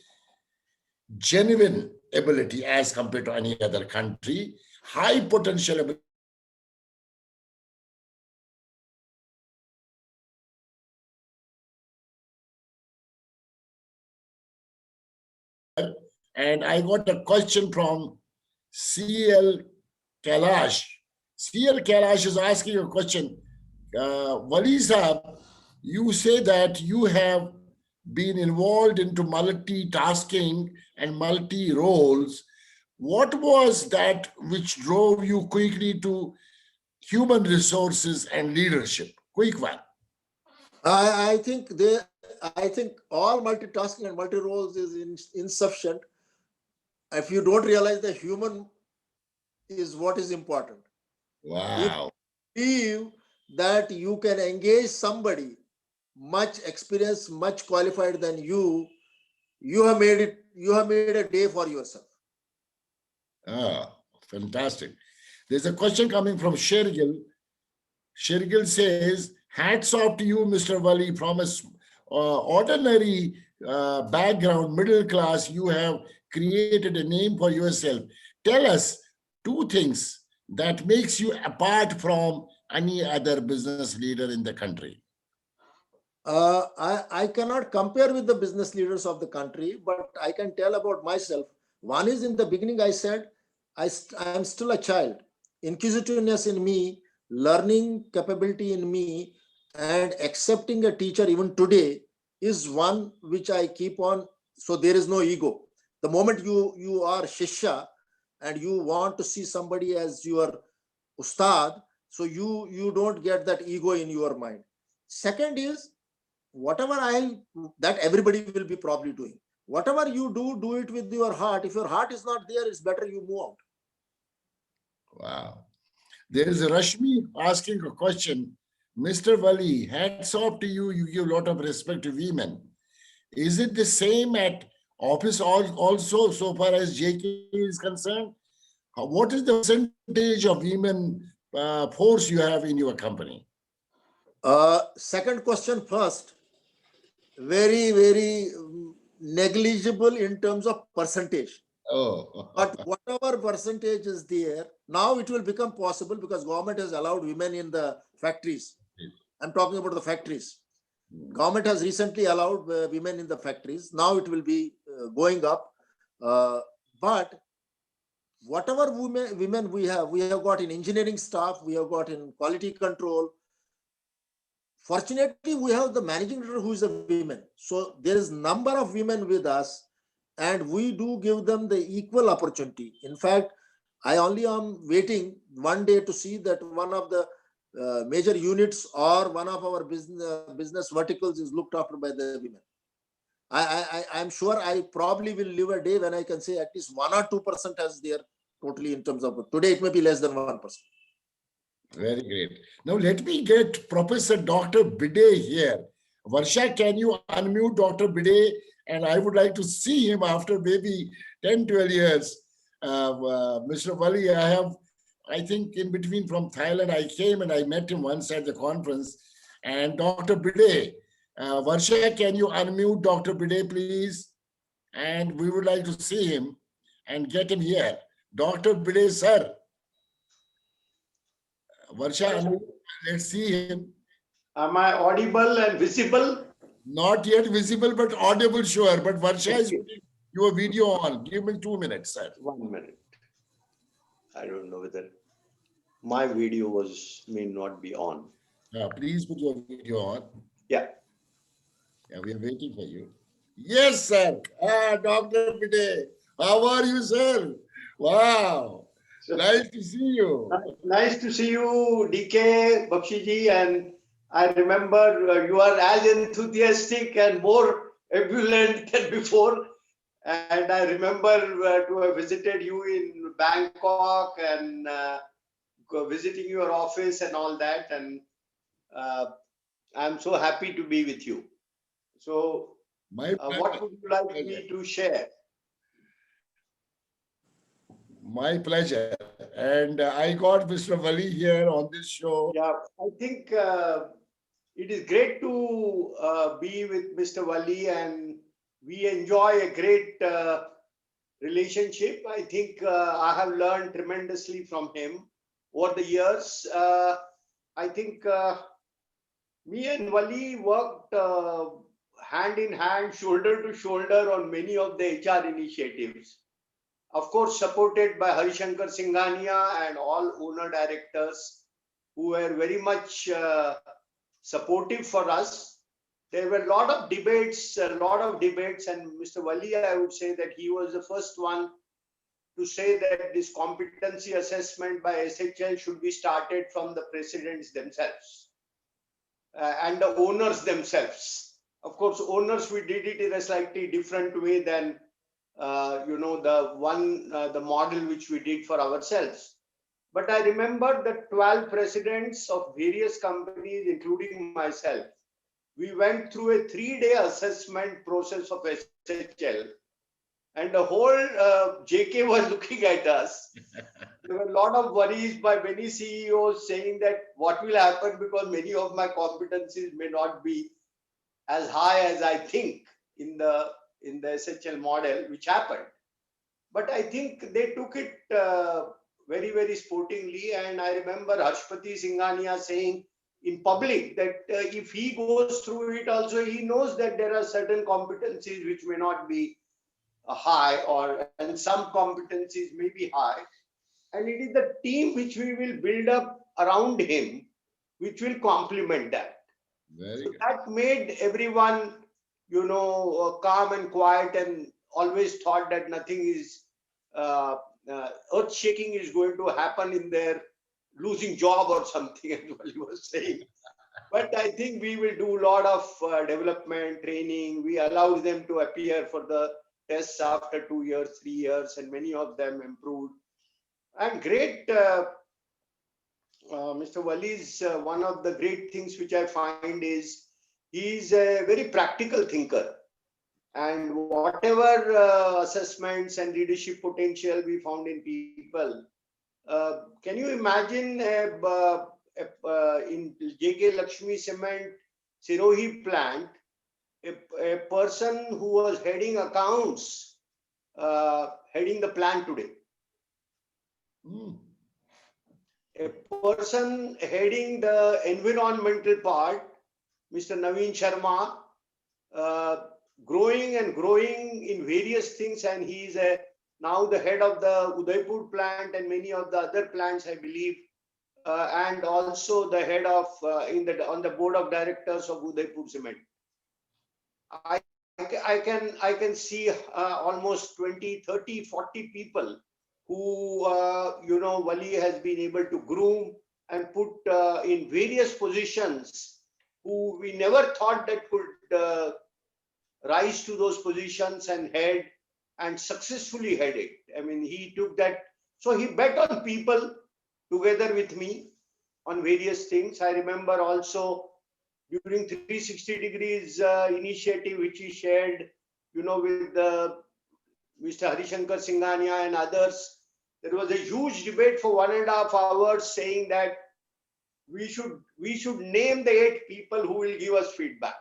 genuine ability as compared to any other country, high potential ability. And I got a question from CL Kailash. CL Kailash is asking a question. Wali Sahab, you say that you have been involved into multitasking and multi-roles. What was that which drove you quickly to human resources and leadership? Quick one. I think all multitasking and multi-roles is insufficient if you don't realize the human is what is important. Wow. If that you can engage somebody much experienced, much qualified than you have made a day for yourself. Ah, fantastic. There's a question coming from Shergil. Shergil says, hats off to you, Mr. Wali, from a ordinary background, middle class, you have created a name for yourself. Tell us 2 things that makes you apart from any other business leader in the country. I cannot compare with the business leaders of the country, but I can tell about myself. One is, in the beginning I said, I am still a child. Inquisitiveness in me, learning capability in me, and accepting a teacher even today is one which I keep on. So there is no ego. The moment you are Shishya and you want to see somebody as your Ustad, so you don't get that ego in your mind. Second is, whatever that everybody will be probably doing. Whatever you do it with your heart. If your heart is not there, it's better you move out. Wow. There is a Rashmi asking a question. Mr. Wali, hats off to you. You give a lot of respect to women. Is it the same at office also, so far as JK is concerned? What is the percentage of women force you have in your company? Second question first. Very, very negligible in terms of percentage. Oh. But whatever percentage is there, now it will become possible because government has allowed women in the factories. I'm talking about the factories. Government has recently allowed women in the factories. Now it will be going up. But whatever women we have got in engineering staff, we have got in quality control. Fortunately, we have the managing director who is a woman. So there is number of women with us, and we do give them the equal opportunity. In fact, I only am waiting one day to see that one of the major units or one of our business verticals is looked after by the women. I'm sure I probably will live a day when I can say at least 1 or 2% has there totally in terms of, today it may be less than 1%. Very great. Now let me get Professor Dr. Bide here. Varsha, can you unmute Dr. Bide? And I would like to see him after maybe 10, 12 years. Mr. Wali, I think in between from Thailand, I came and I met him once at the conference. And Dr. Bide, Varsha, can you unmute Dr. Bide, please? And we would like to see him and get him here. Dr. Bide, sir. Varsha, let's see him. Am I audible and visible? Not yet visible, but audible, sure. But Varsha is putting your video on. Give me 2 minutes, sir. 1 minute. I don't know whether my video may not be on. Please put your video on. Yeah. Yeah, we are waiting for you. Yes, sir. Dr. Bide. How are you, sir? Wow. Nice to see you. Nice to see you, DK Bakshiji. And I remember you are as enthusiastic and more ebullient than before. And I remember to have visited you in Bangkok and visiting your office and all that. And I'm so happy to be with you. So, what would you like me to share? My pleasure. And I got Mr. Wali here on this show. Yeah, I think it is great to be with Mr. Wali, and we enjoy a great relationship. I think I have learned tremendously from him over the years. I think me and Wali worked hand in hand, shoulder to shoulder on many of the HR initiatives. Of course, supported by Harishankar Singhania and all owner directors who were very much supportive for us. There were a lot of debates, and Mr. Wali, I would say that he was the first one to say that this competency assessment by SHL should be started from the presidents themselves and the owners themselves. Of course, owners, we did it in a slightly different way than the model which we did for ourselves. But I remember the 12 presidents of various companies, including myself. We went through a 3-day assessment process of SHL, and the whole JK was looking at us. There were a lot of worries by many CEOs saying that what will happen because many of my competencies may not be as high as I think in the SHL model, which happened. But I think they took it very, very sportingly. And I remember Harshpati Singhania saying in public that if he goes through it also, he knows that there are certain competencies which may not be high, and some competencies may be high. And it is the team which we will build up around him, which will complement that. So that made everyone, calm and quiet, and always thought that nothing is earth shaking is going to happen in their losing job or something, as he was saying. But I think we will do a lot of development, training. We allowed them to appear for the tests after 2 years, 3 years, and many of them improved. And great, Mr. Wali's one of the great things which I find is he's a very practical thinker. And whatever assessments and leadership potential we found in people, can you imagine in JK Lakshmi Cement Sirohi plant, a person who was heading accounts, heading the plant today? A person heading the environmental part, Mr. Naveen Sharma, growing and growing in various things, and he is now the head of the Udaipur plant and many of the other plants, I believe, and also the head of on the board of directors of Udaipur Cement. I can see almost 20, 30, 40 people who Wali has been able to groom and put in various positions, who we never thought that could rise to those positions and head and successfully head it. I mean, he took that. So he bet on people together with me on various things. I remember also during 360 degrees initiative, which he shared, with Mr. Harishankar Singhania and others. There was a huge debate for 1.5 hours saying that we should name the 8 people who will give us feedback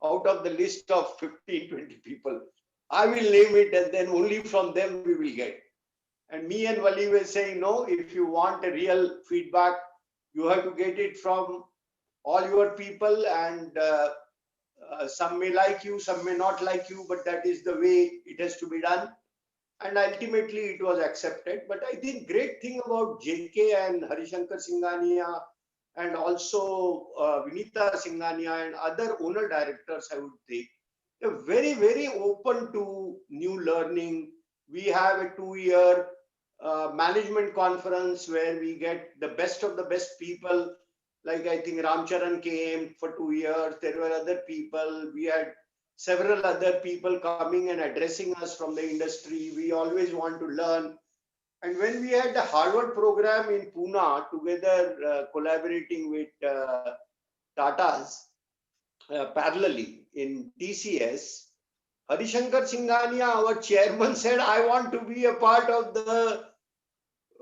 out of the list of 15, 20 people. I will name it, and then only from them we will get. And me and Wali were saying, no, if you want a real feedback, you have to get it from all your people, and some may like you, some may not like you, but that is the way it has to be done. And ultimately it was accepted. But I think great thing about JK and Harishankar Singhania and also Vinita Singhania and other owner directors, I would think, they're very, very open to new learning. We have a 2-year management conference where we get the best of the best people. Like I think Ramcharan came for 2 years. There were other people. We had several other people coming and addressing us from the industry. We always want to learn. And when we had the Harvard program in Pune together, collaborating with Tata's parallelly in TCS, Harishankar Singhania, our chairman, said, I want to be a part of the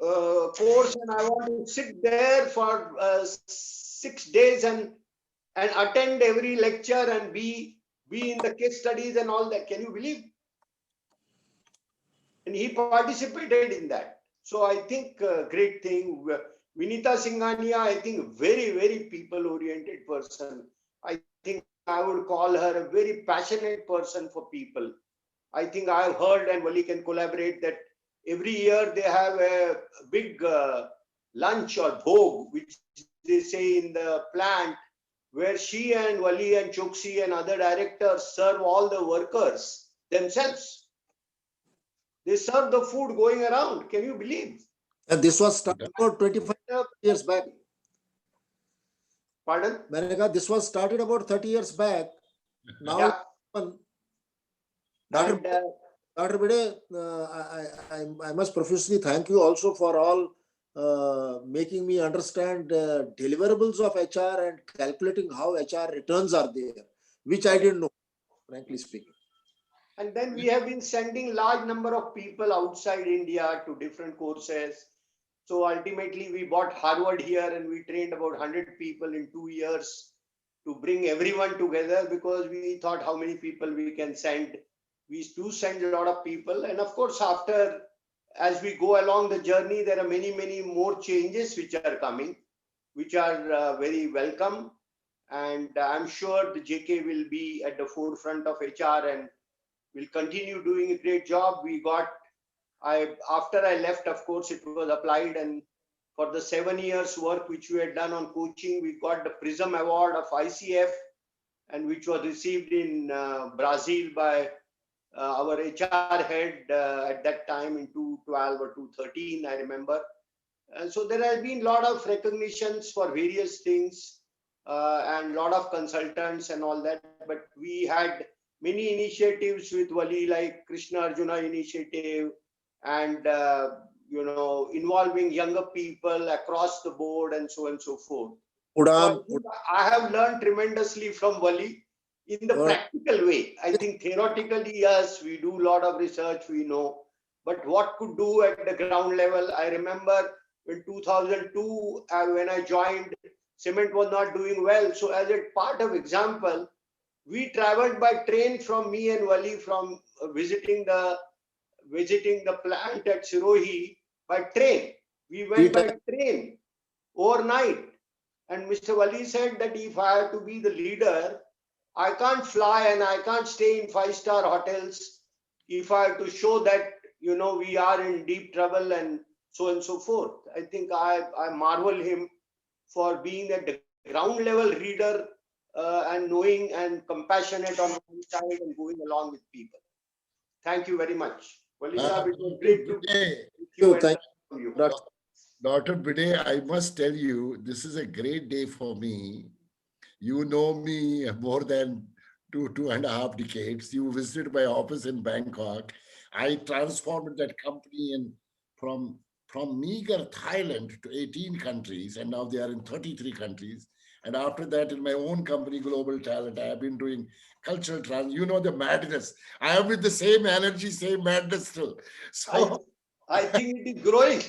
course, and I want to sit there for 6 days and attend every lecture and be in the case studies and all that. Can you believe? And he participated in that. So I think great thing. Vinita Singhania, I think very, very people-oriented person. I think I would call her a very passionate person for people. I think I've heard, and Wali can collaborate, that every year they have a big lunch or bhog, which they say in the plant, where she and Wali and Choksi and other directors serve all the workers themselves. They serve the food going around. Can you believe? And this was started about 25 years back. Pardon? Maneka, this was started about 30 years back. Now, Yeah. Dr. And, Dr. Bide, I must profusely thank you also for all making me understand deliverables of HR and calculating how HR returns are there, which I didn't know, frankly speaking. And then we have been sending large number of people outside India to different courses. So ultimately we bought Harvard here and we trained about 100 people in 2 years to bring everyone together, because we thought how many people we can send. We do send a lot of people. And of course, as we go along the journey, there are many, many more changes which are coming, which are very welcome. And I'm sure the JK will be at the forefront of HR and will continue doing a great job. After I left, of course, it was applied, and for the 7 years work which we had done on coaching, we got the Prism Award of ICF, and which was received in Brazil by our HR head at that time in 2012 or 2013, I remember. So there has been a lot of recognitions for various things and a lot of consultants and all that. But we had many initiatives with Wali, like Krishna Arjuna initiative, and involving younger people across the board and so on and so forth. So I have learned tremendously from Wali in the practical way. I think theoretically, yes, we do a lot of research, we know, but what could do at the ground level? I remember in 2002, when I joined, cement was not doing well. So as a part of example, we traveled by train from me and Wali from visiting the plant at Sirohi by train. We went by train overnight. And Mr. Wali said that if I have to be the leader, I can't fly and I can't stay in 5-star hotels if I have to show that, we are in deep trouble and so on and so forth. I think I marvel him for being at the ground level leader and knowing and compassionate on one side and going along with people. Thank you very much. Wali Sahab, it was great to meet you. Dr. Bide, I must tell you, this is a great day for me. You know me more than two and a half decades. You visited my office in Bangkok. I transformed that company from from meager Thailand to 18 countries, and now they are in 33 countries. And after that, in my own company, Global Talent, I have been doing cultural trans. You know the madness. I am with the same energy, same madness still. I So I think it is growing.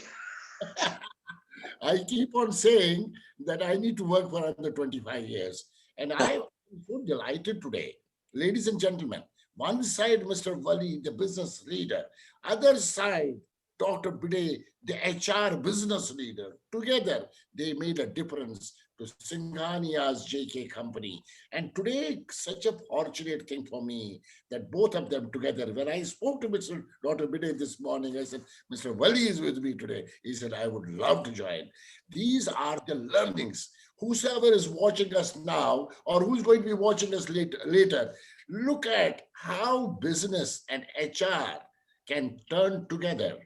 I keep on saying that I need to work for another 25 years. And I'm so delighted today. Ladies and gentlemen, one side, Mr. Wali, the business leader, other side, Dr. Bide, the HR business leader. Together, they made a difference to Singhania's JK company. And today, such a fortunate thing for me that both of them together, when I spoke to Mr. Dr. Bide this morning, I said, Mr. Wali is with me today. He said, I would love to join. These are the learnings. Whosoever is watching us now or who's going to be watching us later, look at how business and HR can turn together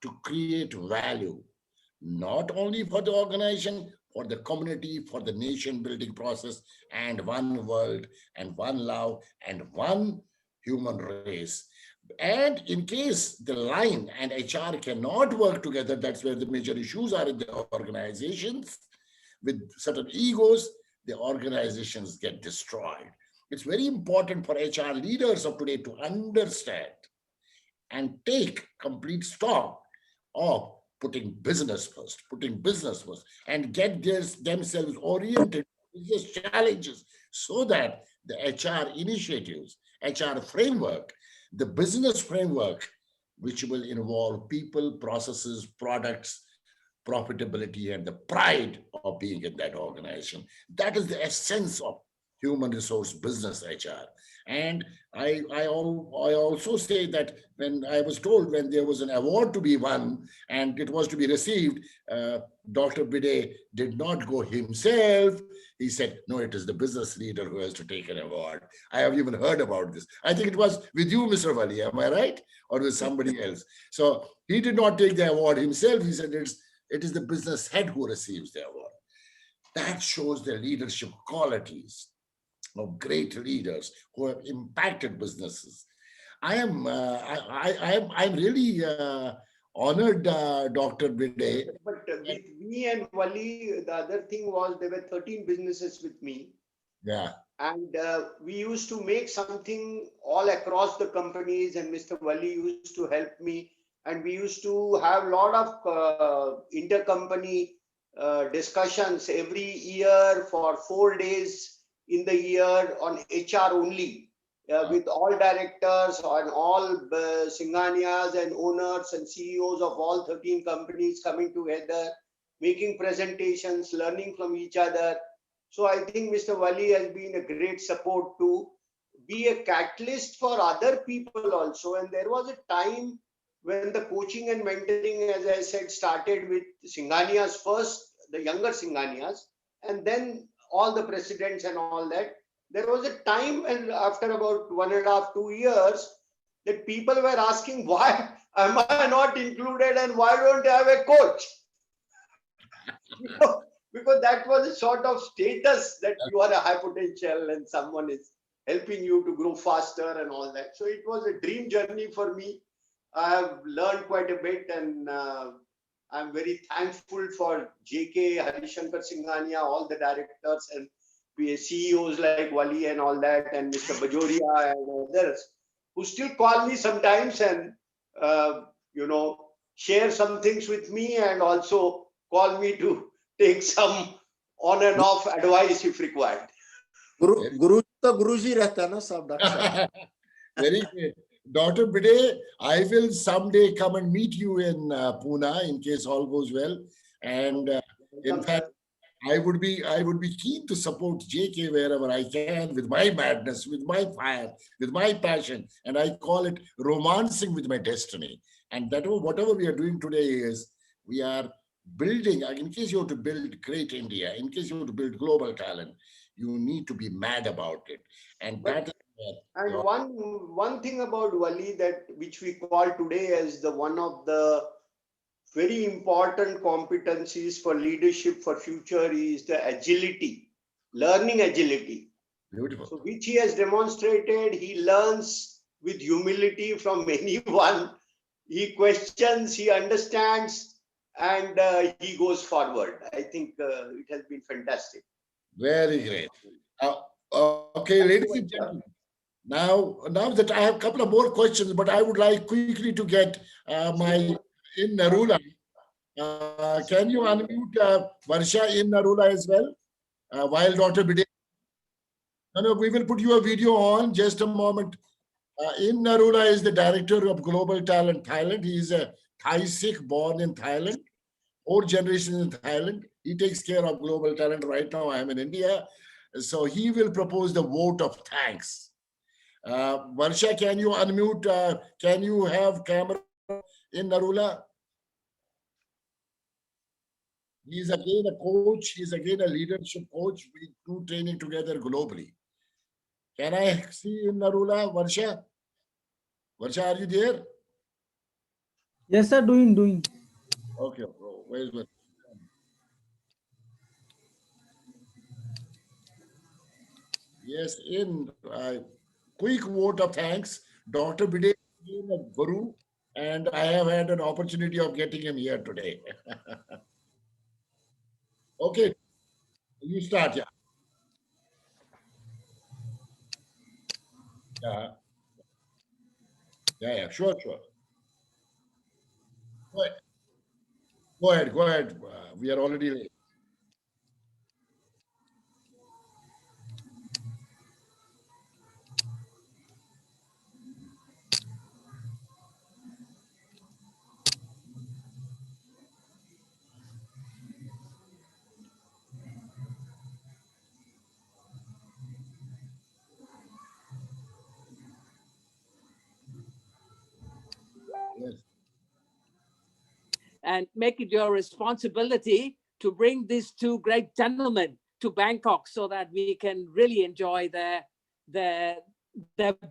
to create value, not only for the organization, for the community, for the nation building process, and one world, and one love, and one human race. And in case the line and HR cannot work together, that's where the major issues are in the organizations. With certain egos, the organizations get destroyed. It's very important for HR leaders of today to understand and take complete stock of putting business first, and get themselves oriented to business challenges so that the HR initiatives, HR framework, the business framework, which will involve people, processes, products, profitability, and the pride of being in that organization. That is the essence of human resource business HR. And I also say that when I was told when there was an award to be won and it was to be received, Dr. Bide did not go himself. He said, no, it is the business leader who has to take an award. I have even heard about this. I think it was with you, Mr. Wali, am I right? Or with somebody else. So he did not take the award himself. He said it is the business head who receives the award. That shows the leadership qualities of great leaders who have impacted businesses. I'm really honored, Dr. Bide. But with me and Wali, the other thing was there were 13 businesses with me. Yeah. And we used to make something all across the companies, and Mr. Wali used to help me. And we used to have a lot of intercompany discussions every year for 4 days in the year on HR only, with all directors and all Singhanias and owners and CEOs of all 13 companies coming together, making presentations, learning from each other. So I think Mr. Wali has been a great support to be a catalyst for other people also. And there was a time when the coaching and mentoring, as I said, started with Singhanias first, the younger Singhanias, and then all the presidents and all that. There was a time, and after about 1.5, 2 years, that people were asking, why am I not included and why don't I have a coach? Because that was a sort of status that you are a high potential and someone is helping you to grow faster and all that. So it was a dream journey for me. I have learned quite a bit, and I'm very thankful for JK, Harishankar Singhania, all the directors and CEOs like Wali and all that, and Mr. Bajoria and others who still call me sometimes and share some things with me, and also call me to take some on and off advice if required. गुरु तो गुरुजी रहता है ना सब doctor. Very good. Dr. Bide, I will someday come and meet you in Pune in case all goes well. And in fact, I would be keen to support JK wherever I can with my madness, with my fire, with my passion. And I call it romancing with my destiny. And that whatever we are doing today is we are building, in case you have to build great India, in case you have to build global talent, you need to be mad about it. And that is and one thing about Wali, that which we call today as the one of the very important competencies for leadership for future, is the agility, learning agility. Beautiful. So which he has demonstrated. He learns with humility from anyone. He questions, he understands, and he goes forward. I think it has been fantastic. Very great. Okay, ladies and gentlemen. Now that I have a couple of more questions, but I would like quickly to get my in Narula. Can you unmute Varsha in Narula as well? While Dr. Bide. No, we will put your video on just a moment. In Narula is the director of Global Talent Thailand. He is a Thai Sikh born in Thailand, 4 generations in Thailand. He takes care of global talent right now. I am in India. So he will propose the vote of thanks. Varsha, can you unmute? Can you have camera in Narula? He's again a coach. He's again a leadership coach. We do training together globally. Can I see in Narula, Varsha? Varsha, are you there? Yes, sir. Doing. Okay, bro. Where's the? Yes, in quick vote of thanks. Dr. Bide is a guru, and I have had an opportunity of getting him here today. Okay, you start, yeah. Yeah, sure. Go ahead. We are already late. Yes. And make it your responsibility to bring these 2 great gentlemen to Bangkok so that we can really enjoy their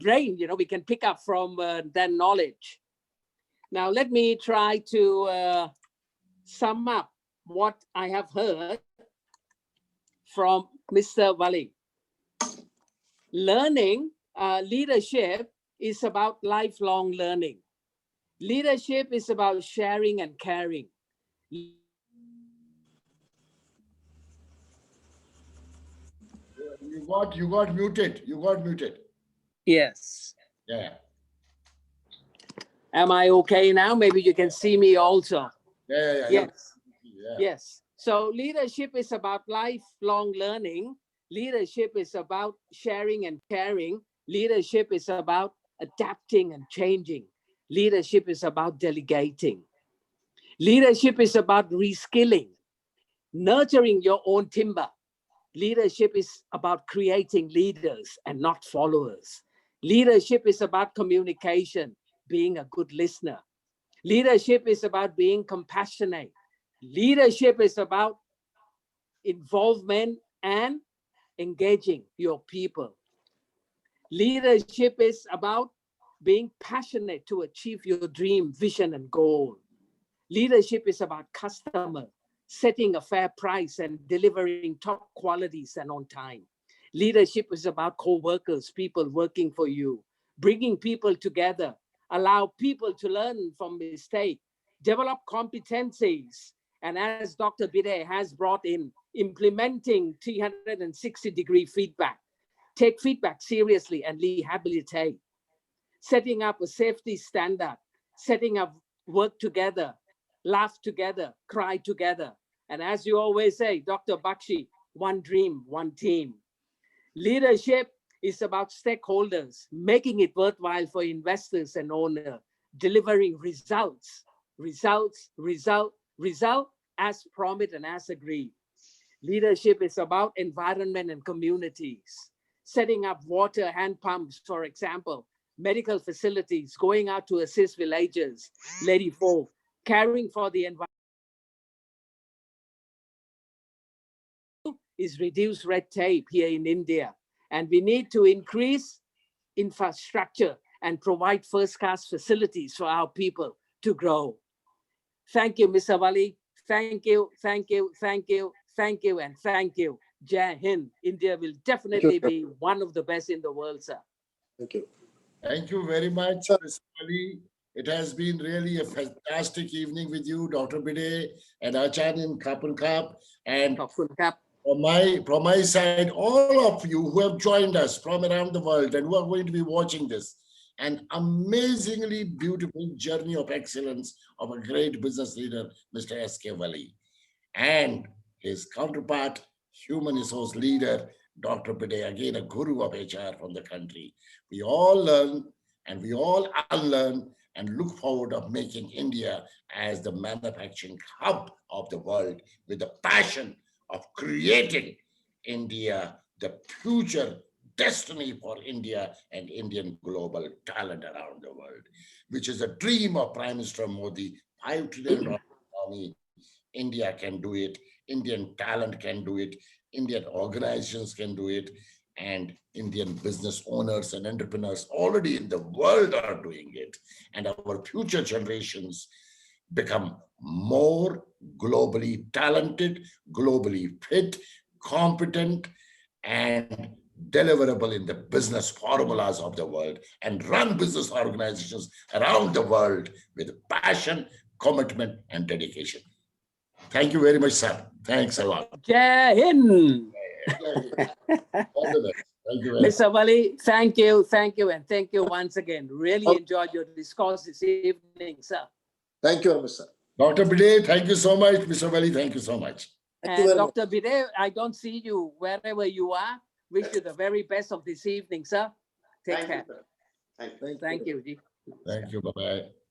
brain. We can pick up from their knowledge. Now, let me try to sum up what I have heard from Mr. Wali. Learning, leadership is about lifelong learning. Leadership is about sharing and caring. You got muted. Yes. Yeah. Am I okay now? Maybe you can see me also. Yeah. Yes. Yeah. Yes. So leadership is about lifelong learning. Leadership is about sharing and caring. Leadership is about adapting and changing. Leadership is about delegating. Leadership is about reskilling, nurturing your own timber. Leadership is about creating leaders and not followers. Leadership is about communication, being a good listener. Leadership is about being compassionate. Leadership is about involvement and engaging your people. Leadership is about being passionate to achieve your dream, vision, and goal. Leadership is about customer, setting a fair price and delivering top qualities and on time. Leadership is about co-workers, people working for you, bringing people together, allow people to learn from mistakes, develop competencies, and as Dr. Bide has brought in, implementing 360-degree feedback, take feedback seriously and rehabilitate, setting up a safety standard, setting up work together, laugh together, cry together. And as you always say, Dr. Bakshi, one dream, one team. Leadership is about stakeholders, making it worthwhile for investors and owners, delivering results as promised and as agreed. Leadership is about environment and communities, setting up water hand pumps, for example, medical facilities, going out to assist villagers, lady folk, caring for the environment. Is reduce red tape here in India. And we need to increase infrastructure and provide first-class facilities for our people to grow. Thank you, Mr. Wali. Thank you, and thank you. Jai Hind. India will definitely be one of the best in the world, sir. Thank you. Thank you very much, Mr. Ali. It has been really a fantastic evening with you, Dr. Bide and Acharya Kapil Kap. And Khop Kap. from my side, all of you who have joined us from around the world and who are going to be watching this, an amazingly beautiful journey of excellence of a great business leader, Mr. S.K. Wali, and his counterpart, human resource leader, Dr. Bide, again a guru of HR from the country. We all learn and we all unlearn and look forward of making India as the manufacturing hub of the world with the passion of creating India, the future destiny for India and Indian global talent around the world, which is a dream of Prime Minister Modi. $5 trillion economy. India can do it. Indian talent can do it. Indian organizations can do it. And Indian business owners and entrepreneurs already in the world are doing it. And our future generations become more globally talented, globally fit, competent, and deliverable in the business formulas of the world and run business organizations around the world with passion, commitment, and dedication. Thank you very much, sir. Thanks a lot. Jai Hind. All the best. Thank you very much. Mr. Wali, thank you, and thank you once again. Really enjoyed your discourse this evening, sir. Thank you very much, sir. Dr. Bide, thank you so much. Mr. Wali, thank you so much. Thank you And very much. Dr. Bide, I don't see you wherever you are. Wish you the very best of this evening, sir. Take Thank you, care. sir. Thank you. Thank you, Ji. Thank you. Bye-bye.